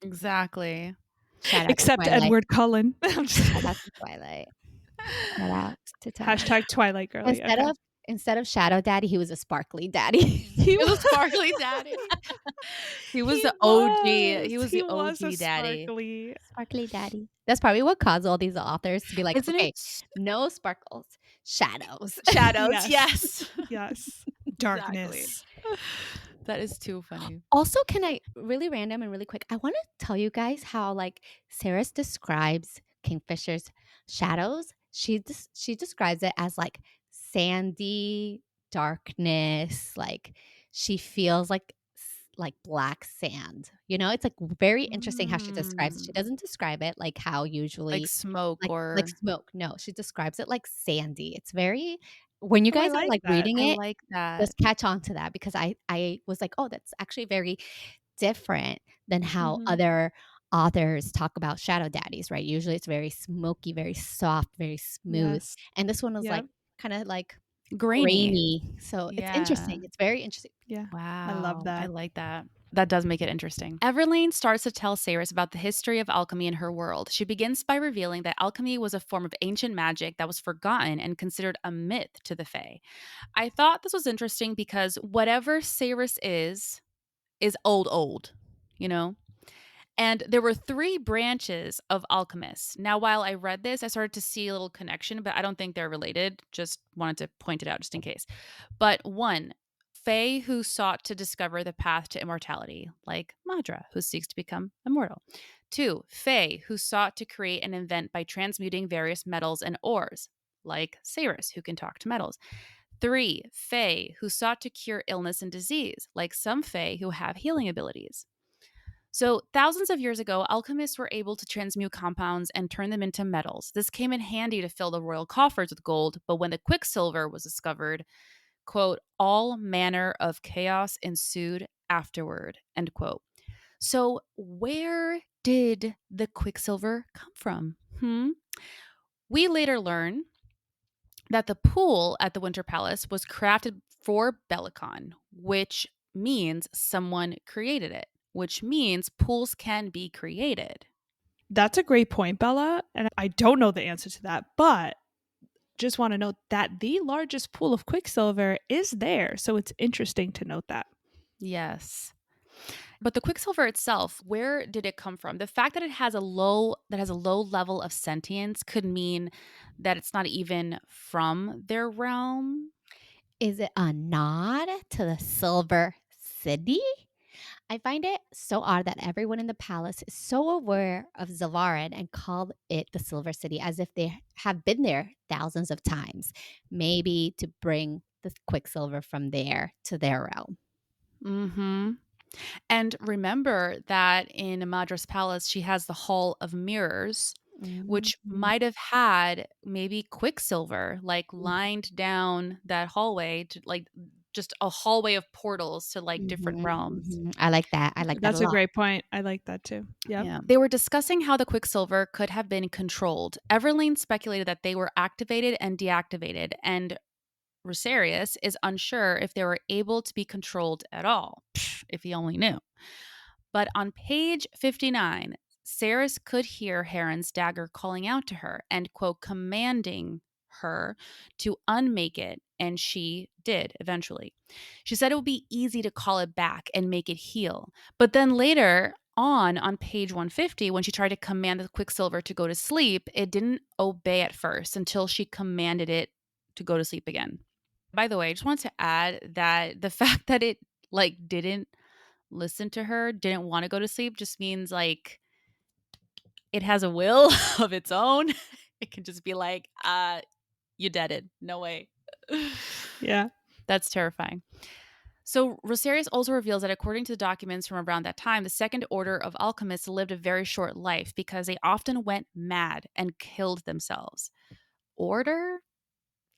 Exactly. Shout out Except to Twilight. Edward Cullen. I'm just Shout out to Twilight. Shout out to Twilight. Hashtag Twilight girly. Okay. Instead of Shadow Daddy, he was a sparkly daddy. He was sparkly daddy. He was the OG. He was the OG daddy. Sparkly daddy. That's probably what caused all these authors to be like, Isn't okay, it? no sparkles, shadows. Shadows. Yes. Yes. Darkness. That is too funny. Also, can I really random and really quick? I want to tell you guys how like Saeris describes Kingfisher's shadows. She describes it as like sandy darkness. Like she feels like black sand. You know, it's like very interesting how she describes it. She doesn't describe it like how usually Like smoke like smoke. No, she describes it like sandy. It's very when you Oh, I guys are like like that. reading I it, like that. just catch on to that because I was like, oh, that's actually very different than how Mhm. other authors talk about shadow daddies, right? Usually it's very smoky, very soft, very smooth. Yes. And this one was like Yep. kind of like Grainy. grainy. So it's interesting. It's very interesting. Yeah. Wow. I love that. I like that. That does make it interesting. Everlane starts to tell Saeris about the history of alchemy in her world. She begins by revealing that alchemy was a form of ancient magic that was forgotten and considered a myth to the Fae. I thought this was interesting because whatever Saeris is old. you know? And there were 3 branches of alchemists. Now, while I read this, I started to see a little connection, but I don't think they're related. Just wanted to point it out just in case. But 1, Fae who sought to discover the path to immortality, like Madra, who seeks to become immortal. 2, Fae who sought to create an invent by transmuting various metals and ores, like Saeris, who can talk to metals. 3, Fae who sought to cure illness and disease, like some Fae who have healing abilities. So, thousands of years ago, alchemists were able to transmute compounds and turn them into metals. This came in handy to fill the royal coffers with gold, but when the Quicksilver was discovered, quote, all manner of chaos ensued afterward, end quote. So, where did the Quicksilver come from? We later learn that the pool at the Winter Palace was crafted for Belicon, which means someone created it, which means pools can be created. That's a great point, Bella. And I don't know the answer to that, but just want to note that the largest pool of Quicksilver is there. So it's interesting to note that. Yes. But the Quicksilver itself, where did it come from? The fact that it has a low level of sentience could mean that it's not even from their realm. Is it a nod to the Silver City? I find it so odd that everyone in the palace is so aware of Zavarin and called it the Silver City as if they have been there thousands of times, maybe to bring the Quicksilver from there to their realm. Mm-hmm. And remember that in Madra's palace, she has the Hall of Mirrors, which might have had maybe Quicksilver, like lined down that hallway to like just a hallway of portals to like different realms. I like that. I like that That's a a lot. great point. I like that too. Yep. Yeah. They were discussing how the Quicksilver could have been controlled. Everlane speculated that they were activated and deactivated, and Saeris is unsure if they were able to be controlled at all. Psh, if he only knew. But on page 59, Saeris could hear Heron's dagger calling out to her and, quote, commanding her to unmake it, and she did eventually. She said it would be easy to call it back and make it heal. But then later on page 150, when she tried to command the Quicksilver to go to sleep, it didn't obey at first until she commanded it to go to sleep again. By the way, I just want to add that the fact that it like didn't listen to her, didn't want to go to sleep, just means like it has a will of its own. It can just be like, you deaded. No way. Yeah. That's terrifying. So Rosarius also reveals that according to the documents from around that time, the Second Order of Alchemists lived a very short life because they often went mad and killed themselves. Order?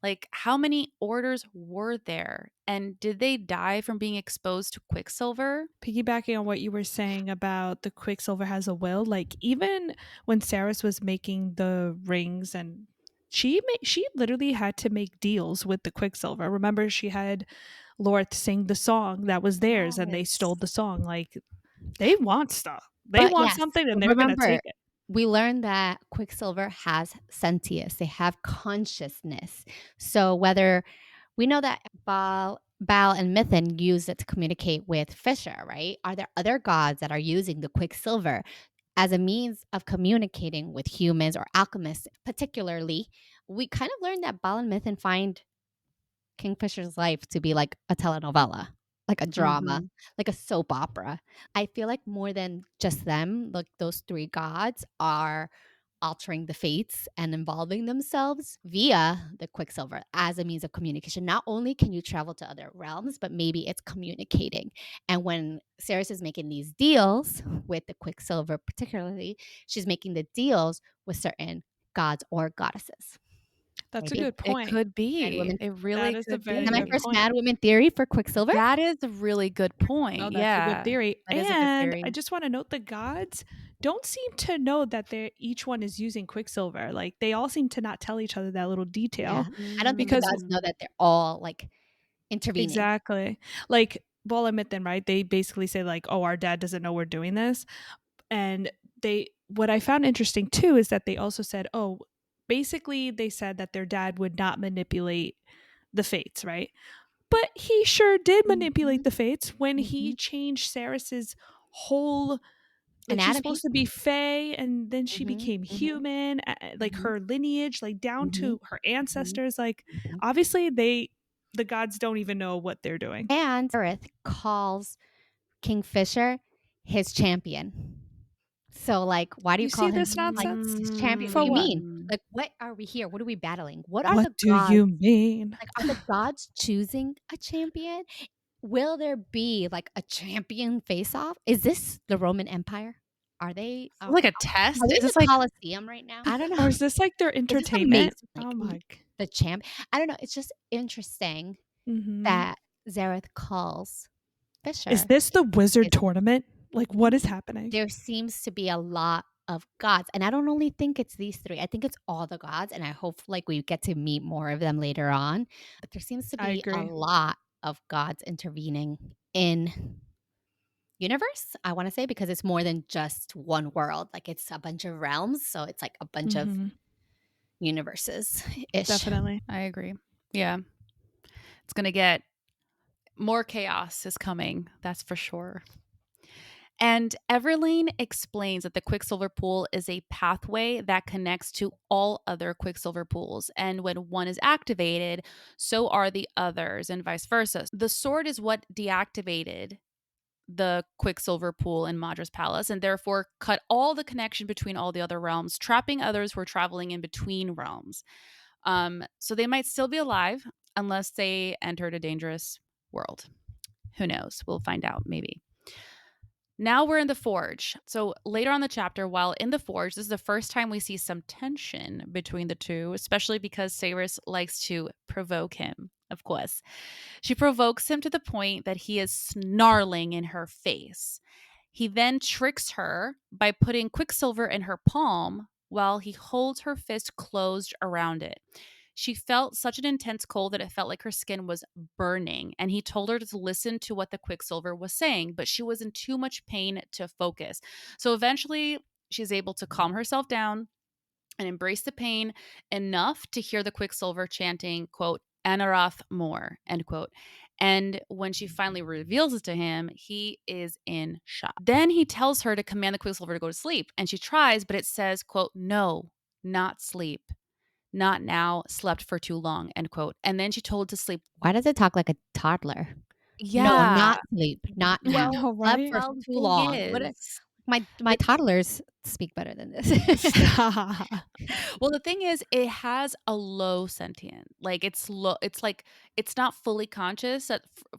Like, how many orders were there? And did they die from being exposed to Quicksilver? Piggybacking on what you were saying about the Quicksilver has a will, like even when Saris was making the rings and she literally had to make deals with the Quicksilver. Remember, she had Lorth sing the song that was theirs and they stole the song. Like they want stuff. They But want yes, something and they're gonna remember, take it. we learned that Quicksilver has sentience. They have consciousness. So whether we know that Baal and Mithrin use it to communicate with Fisher, right? Are there other gods that are using the Quicksilver as a means of communicating with humans or alchemists? Particularly, we kind of learned that Baal and Mithrin find Kingfisher's life to be like a telenovela, like a drama, like a soap opera. I feel like more than just them, like those 3 gods are altering the fates and involving themselves via the Quicksilver as a means of communication. Not only can you travel to other realms, but maybe it's communicating. And when Saeris is making these deals with the Quicksilver, particularly, she's making the deals with certain gods or goddesses. That's a Maybe good It point. could Mad be. women. It really That is a could very Is that my good be. first point. Mad Women theory for Quicksilver? That is a really good point. No, that's a good Yeah. theory. That is a good And theory. I just want to note the gods don't seem to know that they're each one is using Quicksilver. Like they all seem to not tell each other that little detail. Yeah. I don't think the Because gods know that they're all like intervening. exactly. Like Ball and Mythin, right? They basically say like, "Oh, our dad doesn't know we're doing this." And what I found interesting too is that they also said, "Oh, basically they said that their dad would not manipulate the fates, right?" But he sure did manipulate the fates when he changed Saris's whole, like she's Anatomy. supposed to be fae and then she Mhm, became mhm, human, like mhm, her lineage, like down mhm, to her mhm, ancestors. Like mhm. obviously the gods don't even know what they're doing. And Earth calls Kingfisher his champion. So, like, why do you You call see him, this like, nonsense? his champion? What For do you what? mean? Like, what are we here? What are we battling? What are What the do gods? you mean? Like, are the gods choosing a champion? Will there be, like, a champion face-off? Is this the Roman Empire? Are they are Like a are test? we Is in the this like Colosseum right now? I don't Or know. is this like their Is this a entertainment? Mason, like, Oh my. the champ? I don't know. It's just interesting Mm-hmm. that Zareth calls Is Fisher this the wizard his tournament? Like what is happening? there seems to be a lot of gods, and I don't only think it's these 3, I think it's all the gods, and I hope, like, we get to meet more of them later on, but there seems to I be a agree. lot of gods intervening in universe, I wanna say, because it's more than just one world, like, it's a bunch of realms, so it's, like, a bunch of Mm-hmm. universes-ish. Definitely. I agree. Yeah. It's going to get more chaos is coming. That's for sure. And Everlane explains that the Quicksilver pool is a pathway that connects to all other Quicksilver pools. And when one is activated, so are the others, and vice versa. The sword is what deactivated the Quicksilver pool in Madra's palace and therefore cut all the connection between all the other realms, trapping others who are traveling in between realms. So they might still be alive unless they entered a dangerous world. Who knows? We'll find out maybe. Now we're in the Forge. So later on the chapter, while in the Forge, this is the first time we see some tension between the two, especially because Saeris likes to provoke him, of course. She provokes him to the point that he is snarling in her face. He then tricks her by putting Quicksilver in her palm while he holds her fist closed around it. She felt such an intense cold that it felt like her skin was burning, and he told her to listen to what the Quicksilver was saying, but she was in too much pain to focus. So eventually, she's able to calm herself down and embrace the pain enough to hear the Quicksilver chanting, quote, Anaroth more, end quote. And when she finally reveals it to him, he is in shock. Then he tells her to command the Quicksilver to go to sleep, and she tries, but it says, quote, no, not sleep. Not now, slept for too long, end quote. And then she told to sleep. Why does it talk like a toddler? No, Yeah. not sleep, not I now. Well, know, Slept right? for well, the too thing long. What a is, my the toddlers speak better than this. Stop. well, the thing is, it has a low sentient. Like it's low. It's like it's not fully conscious.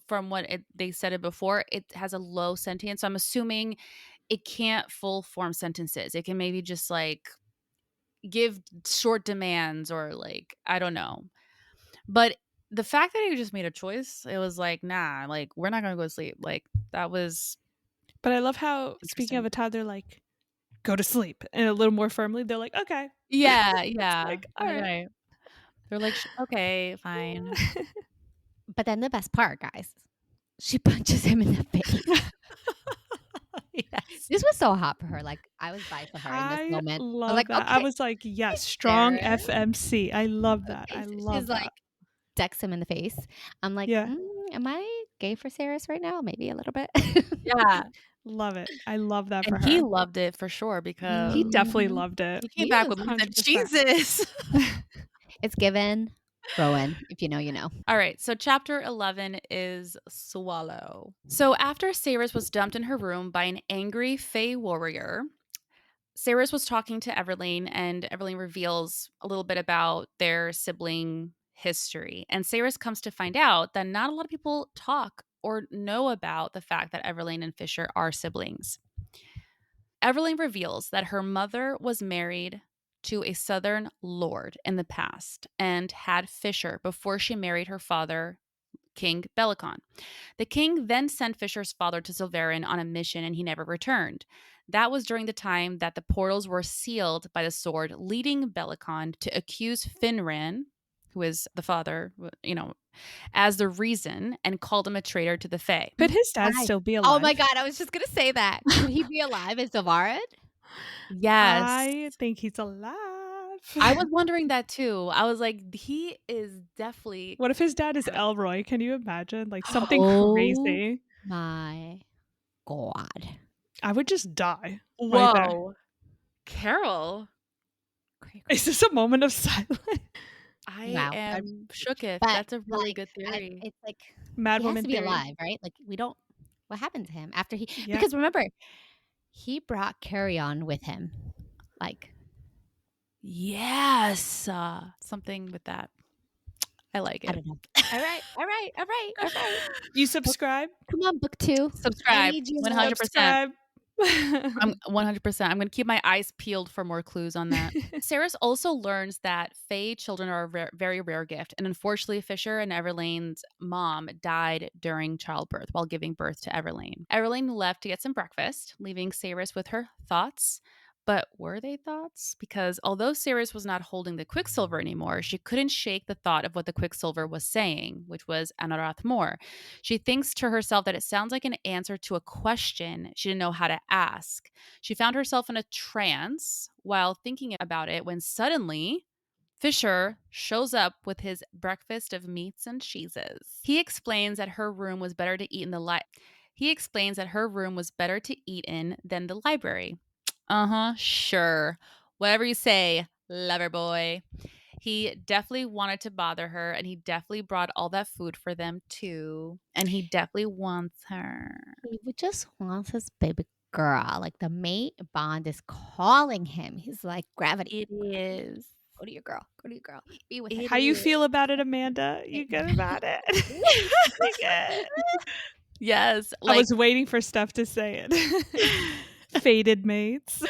From what they said it before, it has a low sentience. So I'm assuming it can't full form sentences. It can maybe just like give short demands or like I don't know. But the fact that he just made a choice, it was like, nah, like we're not gonna go to sleep. Like that was But I love how, speaking of interesting. a toddler, like, go to sleep. And a little more firmly, they're like, okay. Yeah, It's yeah. like, all right. Right. They're like, okay, fine. But then the best part, guys, she punches him in the face. Yes. This was so hot for her. Like, I was by for her in this I moment. I was love like, that. I okay, was like, yes, strong Sarah. FMC. I love that. Okay, I so love she's that. like, decks him in the face. I'm like, Yeah. am I gay for Saris right now? Maybe a little bit. Yeah. Love it. I love that And for he her. loved it for sure He because definitely Mhm. loved it. he came He back was with he said, 100%. Jesus. It's given Rowan. If you know, you know. All right, so chapter 11 is Swallow. So after Saeris was dumped in her room by an angry Fey warrior, Saeris was talking to Everlane, and Everlane reveals a little bit about their sibling history. And Saeris comes to find out that not a lot of people talk or know about the fact that Everlane and Fisher are siblings. Everlane reveals that her mother was married to a southern lord in the past and had Fisher before she married her father, King Belicon. The king then sent Fisher's father to Silverin on a mission and he never returned. That was during the time that the portals were sealed by the sword, leading Belicon to accuse Finran, who is the father, as the reason and called him a traitor to the Fae. Could his dad Guys. still be alive? Oh my god, I was just gonna say that. Could he be alive as Devarid? Yes. I think he's alive. I was wondering that too. I was like, he is definitely. What if his dad is Elroy? Can you imagine? Like something Oh crazy. my god. I would just die. Right there. Whoa. Carol, Is this a moment of silence? I Wow. am shooketh. But That's a really good I theory. it's like Mad he has woman to be theory. alive, right? Like, we don't what happened to him after he Yeah. because remember, he brought Carrie on with him. Like, Yes. Something with that. I like I it. don't know. All right. You subscribe? Come on, book 2. I Subscribe. need you. 100%. Subscribe. I'm 100%. I'm going to keep my eyes peeled for more clues on that. Saeris also learns that Fae children are a very rare gift. And unfortunately, Fisher and Everlane's mom died during childbirth while giving birth to Everlane. Everlane left to get some breakfast, leaving Saeris with her thoughts. But were they thoughts? Because although Saeris was not holding the Quicksilver anymore, she couldn't shake the thought of what the Quicksilver was saying, which was Anorath Mor. She thinks to herself that it sounds like an answer to a question she didn't know how to ask. She found herself in a trance while thinking about it when suddenly Fisher shows up with his breakfast of meats and cheeses. He explains that her room was better to eat in than the library. Sure. Whatever you say, lover boy. He definitely wanted to bother her, and he definitely brought all that food for them too. And he definitely wants her. He just wants his baby girl. Like, the mate bond is calling him. He's like, gravity. It is. Go to your girl. Be with her. How you feel about it, Amanda? You good about it? You good? Yes. I was waiting for Steph to say it. Fated mates.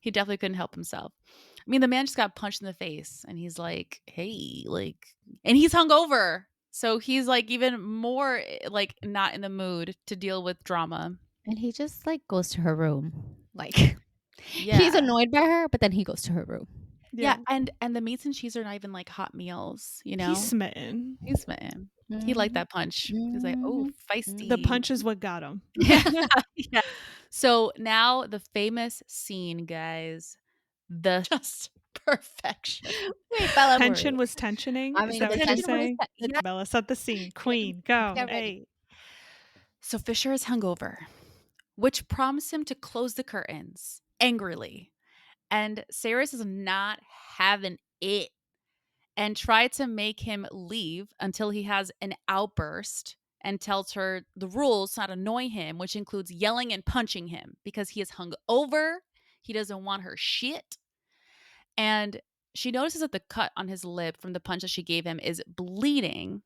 He definitely couldn't help himself. I mean, the man just got punched in the face, and he's like, hey, and he's hungover. So he's like even more like not in the mood to deal with drama. And he just like goes to her room. Like, Yeah. he's annoyed by her, but then he goes to her room. Yeah. And the meats and cheese are not even like hot meals, you know? He's smitten. He liked that punch. He's like, oh, feisty. The punch is what got him. Yeah. So now the famous scene, guys. The just perfection. Wait, Bella. Tension was tensioning. I Is mean, that the what you're tension saying? was Bella, set the scene. Queen, go. Get ready. Hey. So Fisher is hungover, which prompts him to close the curtains angrily. And Saeris is not having it and try to make him leave until he has an outburst and tells her the rules not annoy him, which includes yelling and punching him because he is hungover. He doesn't want her shit. And she notices that the cut on his lip from the punch that she gave him is bleeding.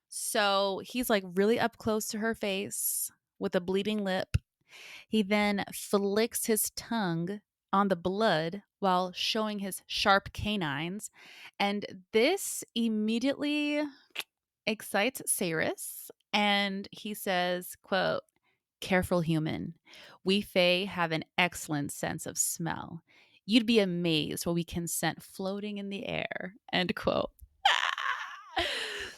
So he's like really up close to her face with a bleeding lip. He then flicks his tongue on the blood while showing his sharp canines. And this immediately excites Saeris. And he says, quote, careful human, we Fae have an excellent sense of smell. You'd be amazed what we can scent floating in the air, end quote.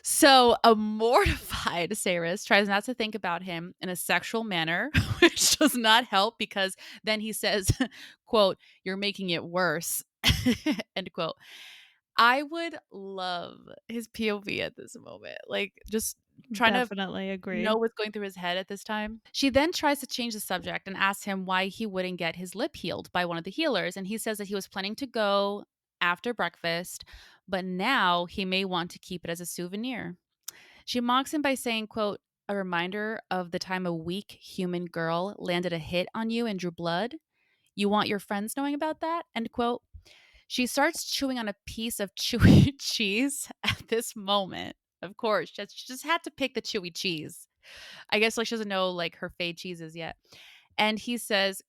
So a mortified Saeris tries not to think about him in a sexual manner, which does not help because then he says, quote, you're making it worse, end quote. I would love his POV at this moment. Like, just trying Definitely to agree. know what's going through his head at this time. She then tries to change the subject and asks him why he wouldn't get his lip healed by one of the healers. And he says that he was planning to go after breakfast, but now he may want to keep it as a souvenir. She mocks him by saying, quote, a reminder of the time a weak human girl landed a hit on you and drew blood. You want your friends knowing about that? End quote. She starts chewing on a piece of chewy cheese at this moment. Of course, she just had to pick the chewy cheese. I guess like she doesn't know like her fave cheeses yet. And he says,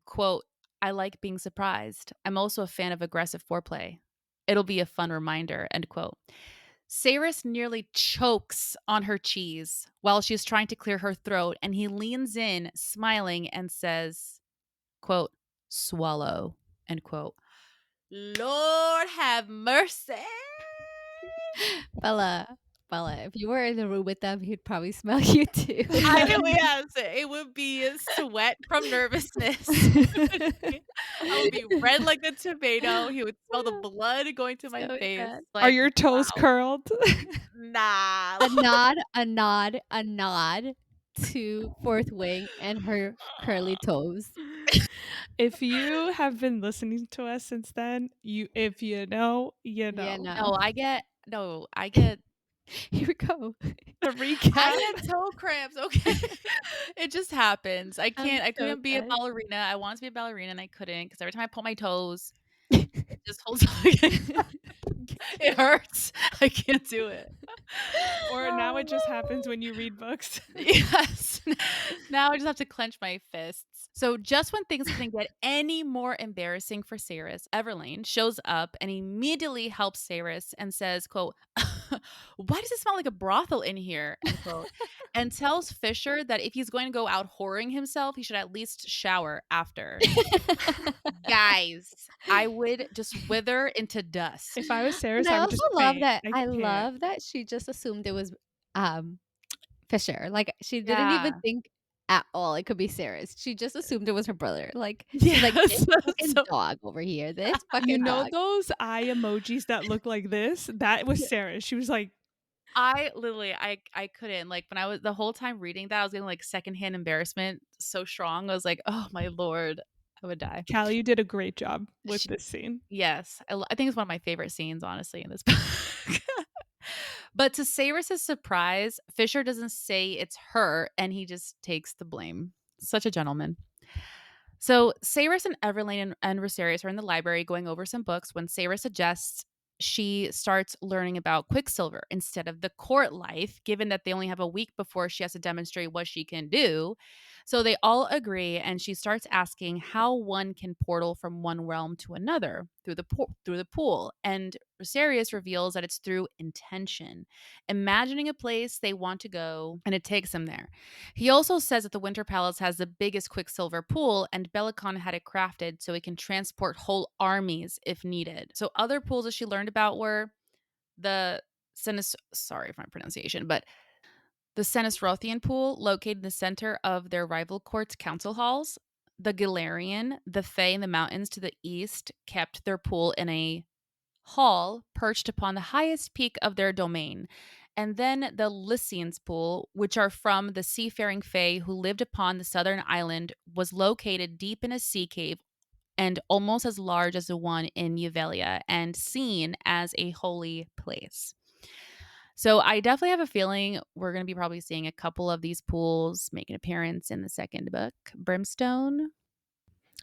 quote, I like being surprised. I'm also a fan of aggressive foreplay. It'll be a fun reminder, end quote. Saeris nearly chokes on her cheese while she's trying to clear her throat, and he leans in, smiling, and says, quote, swallow, end quote. Lord have mercy. Bella, if you were in the room with them, he'd probably smell you too. I know, yes. It would be sweat from nervousness. I would be red like a tomato. He would smell the blood going to my face. Like, are your toes curled? Nah. A nod. to Fourth Wing and her curly toes. If you have been listening to us since then, if you know, you Yeah, know. no. I get Here we go. The I recap. get toe cramps, okay? It just happens. I'm I so couldn't be a sorry. ballerina. I wanted to be a ballerina and I couldn't because every time I pull my toes, it just holds on. It hurts. I can't do it. Or now it just happens when you read books. Yes. Now I just have to clench my fists. So just when things couldn't get any more embarrassing for Saeris, Everlane shows up and immediately helps Saeris and says, quote, "Why does it smell like a brothel in here?" End quote. And tells Fisher that if he's going to go out whoring himself, he should at least shower after. Guys, I would just wither into dust. If I was And Saris, I I would also just love faint. that I I can't. love that she just assumed it was, um, Fisher. Like, she didn't even Yeah. think at all it could be Sarah's. She just assumed it was her brother. Like, she's like, "This Yes. fucking So dog over here. This You fucking know dog." those eye emojis that look like this? That was Yeah. Sarah. She was like, I literally I couldn't, like, when I was the whole time reading that, I was getting, like, secondhand embarrassment so strong. I was like, "Oh my lord, I would die." Callie, you did a great job with She this scene. Yes, I think it's one of my favorite scenes, honestly, in this book. But to Saris's surprise, Fisher doesn't say it's her, and he just takes the blame. Such a gentleman. So Saeris and Everlane and Rosarius are in the library going over some books when Saeris suggests she starts learning about Quicksilver instead of the court life, given that they only have a week before she has to demonstrate what she can do. So they all agree, and she starts asking how one can portal from one realm to another through the pool. And Rosarius reveals that it's through intention, imagining a place they want to go, and it takes them there. He also says that the Winter Palace has the biggest Quicksilver pool, and Bellicon had it crafted so it can transport whole armies if needed. So other pools that she learned about were the sorry for my pronunciation, but the Senisrothian pool, located in the center of their rival court's council halls. The Galarian, the Fae in the mountains to the east, kept their pool in a hall perched upon the highest peak of their domain. And then the Lycian's pool, which are from the seafaring Fae who lived upon the southern island, was located deep in a sea cave and almost as large as the one in Euvelia and seen as a holy place. So I definitely have a feeling we're going to be probably seeing a couple of these pools make an appearance in the second book, Brimstone.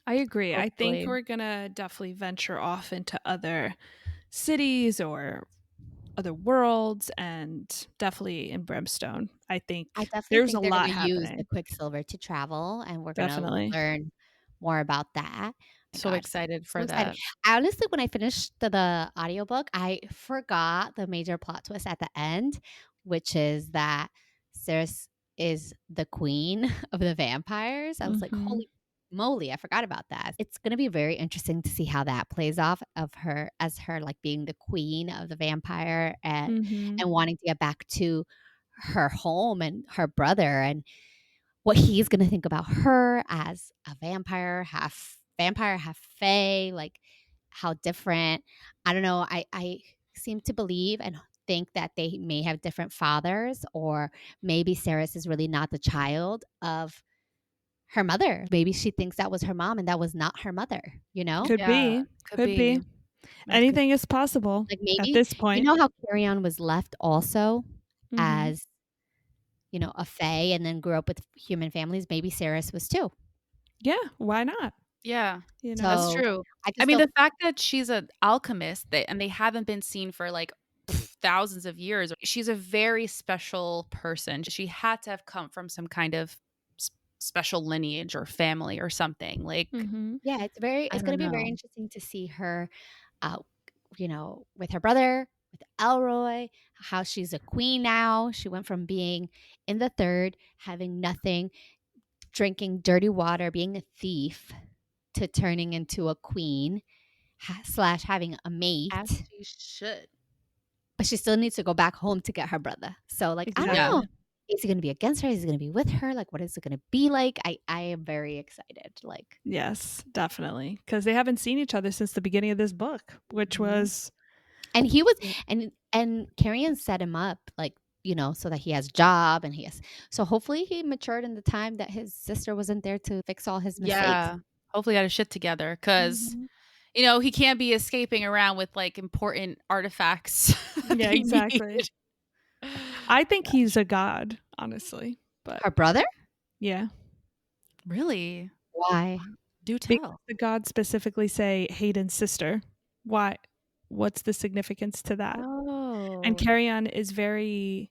I agree. I think Hopefully. we're going to definitely venture off into other cities or other worlds, and definitely in Brimstone. I think I definitely there's a think they're gonna lot use the happening. Quicksilver to travel, and we're gonna Definitely. learn more about that. My So gosh, excited so for excited. that. I honestly, when I finished the audiobook, I forgot the major plot twist at the end, which is that Ceres is the queen of the vampires. I was like, Mhm. "Holy moly, I forgot about that." It's gonna be very interesting to see how that plays off of her as her, like, being the queen of the vampire Mhm. and wanting to get back to her home and her brother, and what he's gonna think about her as a vampire, half fae, like, how different. I don't know, I seem to believe and think that they may have different fathers, or maybe Ceres is really not the child of her mother. Maybe she thinks that was her mom and that was not her mother, you know? Could Yeah, be. could Could be. be. Anything is possible Like, at maybe this you point. know how Carrion was left also Mhm. as, a fae and then grew up with human families? Maybe Ceres was too. Yeah, why not? Yeah, You that's know? So, true. I I just mean, don't. the fact that she's an alchemist and they haven't been seen for like thousands of years, she's a very special person. She had to have come from some kind of special lineage or family or something. Like, Mhm. Yeah, I it's gonna don't be very know. interesting to see her, uh, with her brother, with Elroy, how she's a queen now. She went from being in the third, having nothing, drinking dirty water, being a thief, to turning into a queen, slash having a As mate, she should. but she still needs to go back home to get her brother. So, like, I don't Yeah. know. Exactly. Is he gonna be against her? Is he gonna be with her? Like, what is it gonna be like? I am very excited. Like, Yes, definitely. Because they haven't seen each other since the beginning of this book, which mhm. was And he was Yeah. and Carrion set him up, like, so that he has a job and so hopefully he matured in the time that his sister wasn't there to fix all his mistakes. Yeah. Hopefully got his shit together because, Mhm. he can't be escaping around with like important artifacts that Yeah, they need. exactly. I think he's a god, honestly. But Her brother? yeah, Really? Why? Do because tell. the gods specifically say Hayden's sister. Why? What's the significance to that? And Oh. Carrion is very,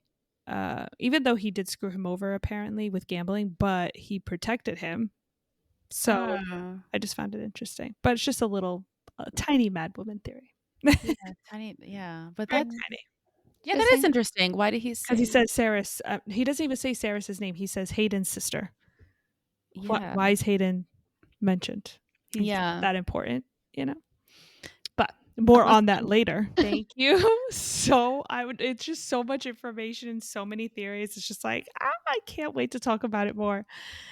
even though he did screw him over apparently with gambling, but he protected him. So Oh. I just found it interesting. But it's just a tiny mad woman theory. Yeah, tiny. Yeah, but Very that's tiny. that Just is saying. interesting. Why did he Because he say? says Saeris. He doesn't even say Saeris' name. He says Hayden's sister. Yeah, Why is Hayden mentioned? He's not yeah. that important, you know? But more Unless on that later. Thank you. It's just so much information and so many theories. It's just like, I can't wait to talk about it more.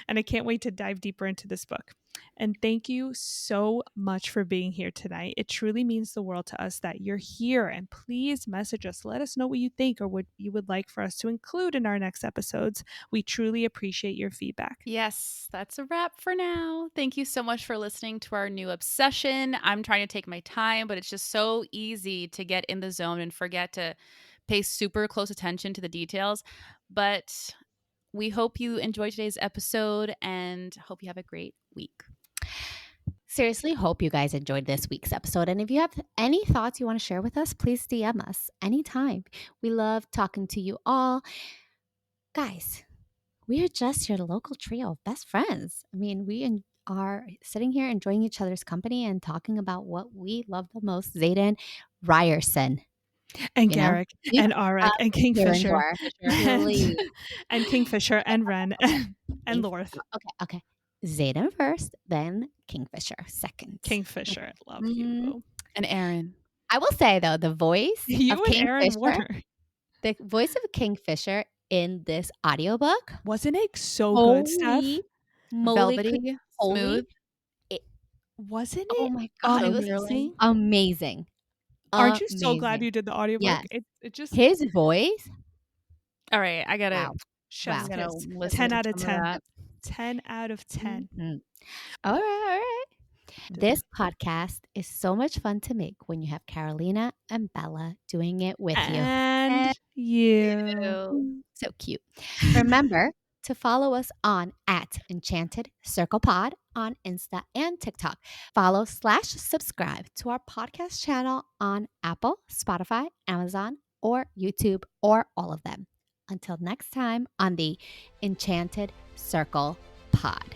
And I can't wait to dive deeper into this book. And thank you so much for being here tonight. It truly means the world to us that you're here. And please message us. Let us know what you think or what you would like for us to include in our next episodes. We truly appreciate your feedback. Yes, that's a wrap for now. Thank you so much for listening to our new obsession. I'm trying to take my time, but it's just so easy to get in the zone and forget to pay super close attention to the details. But we hope you enjoyed today's episode and hope you have a great week. Seriously, hope you guys enjoyed this week's episode. And if you have any thoughts you want to share with us, please DM us anytime. We love talking to you all. Guys, we are just your local trio of best friends. I mean, are sitting here enjoying each other's company and talking about what we love the most. Zayden Ryerson. And You know, Garrick you and Arik and here and Kingfisher and, please. and Kingfisher and Wren and King- Lorth. Okay. Zayden first, then Kingfisher second. Kingfisher, love you, Mhm. boo. And Aaron. I will say though, the voice You of and Aaron Kingfisher, Warner. the voice of Kingfisher in this audiobook, Wasn't it so good, Steph? holy moly, Velvety, holy, smooth. Wasn't oh it my God, it was amazing? amazing. Aren't you so glad Amazing. you did the audiobook? Yes. It just His voice, All right, I gotta, wow. chef's Wow. gotta kiss. listen 10 to out of some of 10. that. 10 out of 10. Mhm. All right. This podcast is so much fun to make when you have Carolina and Bella doing it with you. And you. Ew. So cute. Remember to follow us on at Enchanted Circle Pod on Insta and TikTok. Follow/subscribe to our podcast channel on Apple, Spotify, Amazon, or YouTube, or all of them. Until next time on the Enchanted Circle Pod.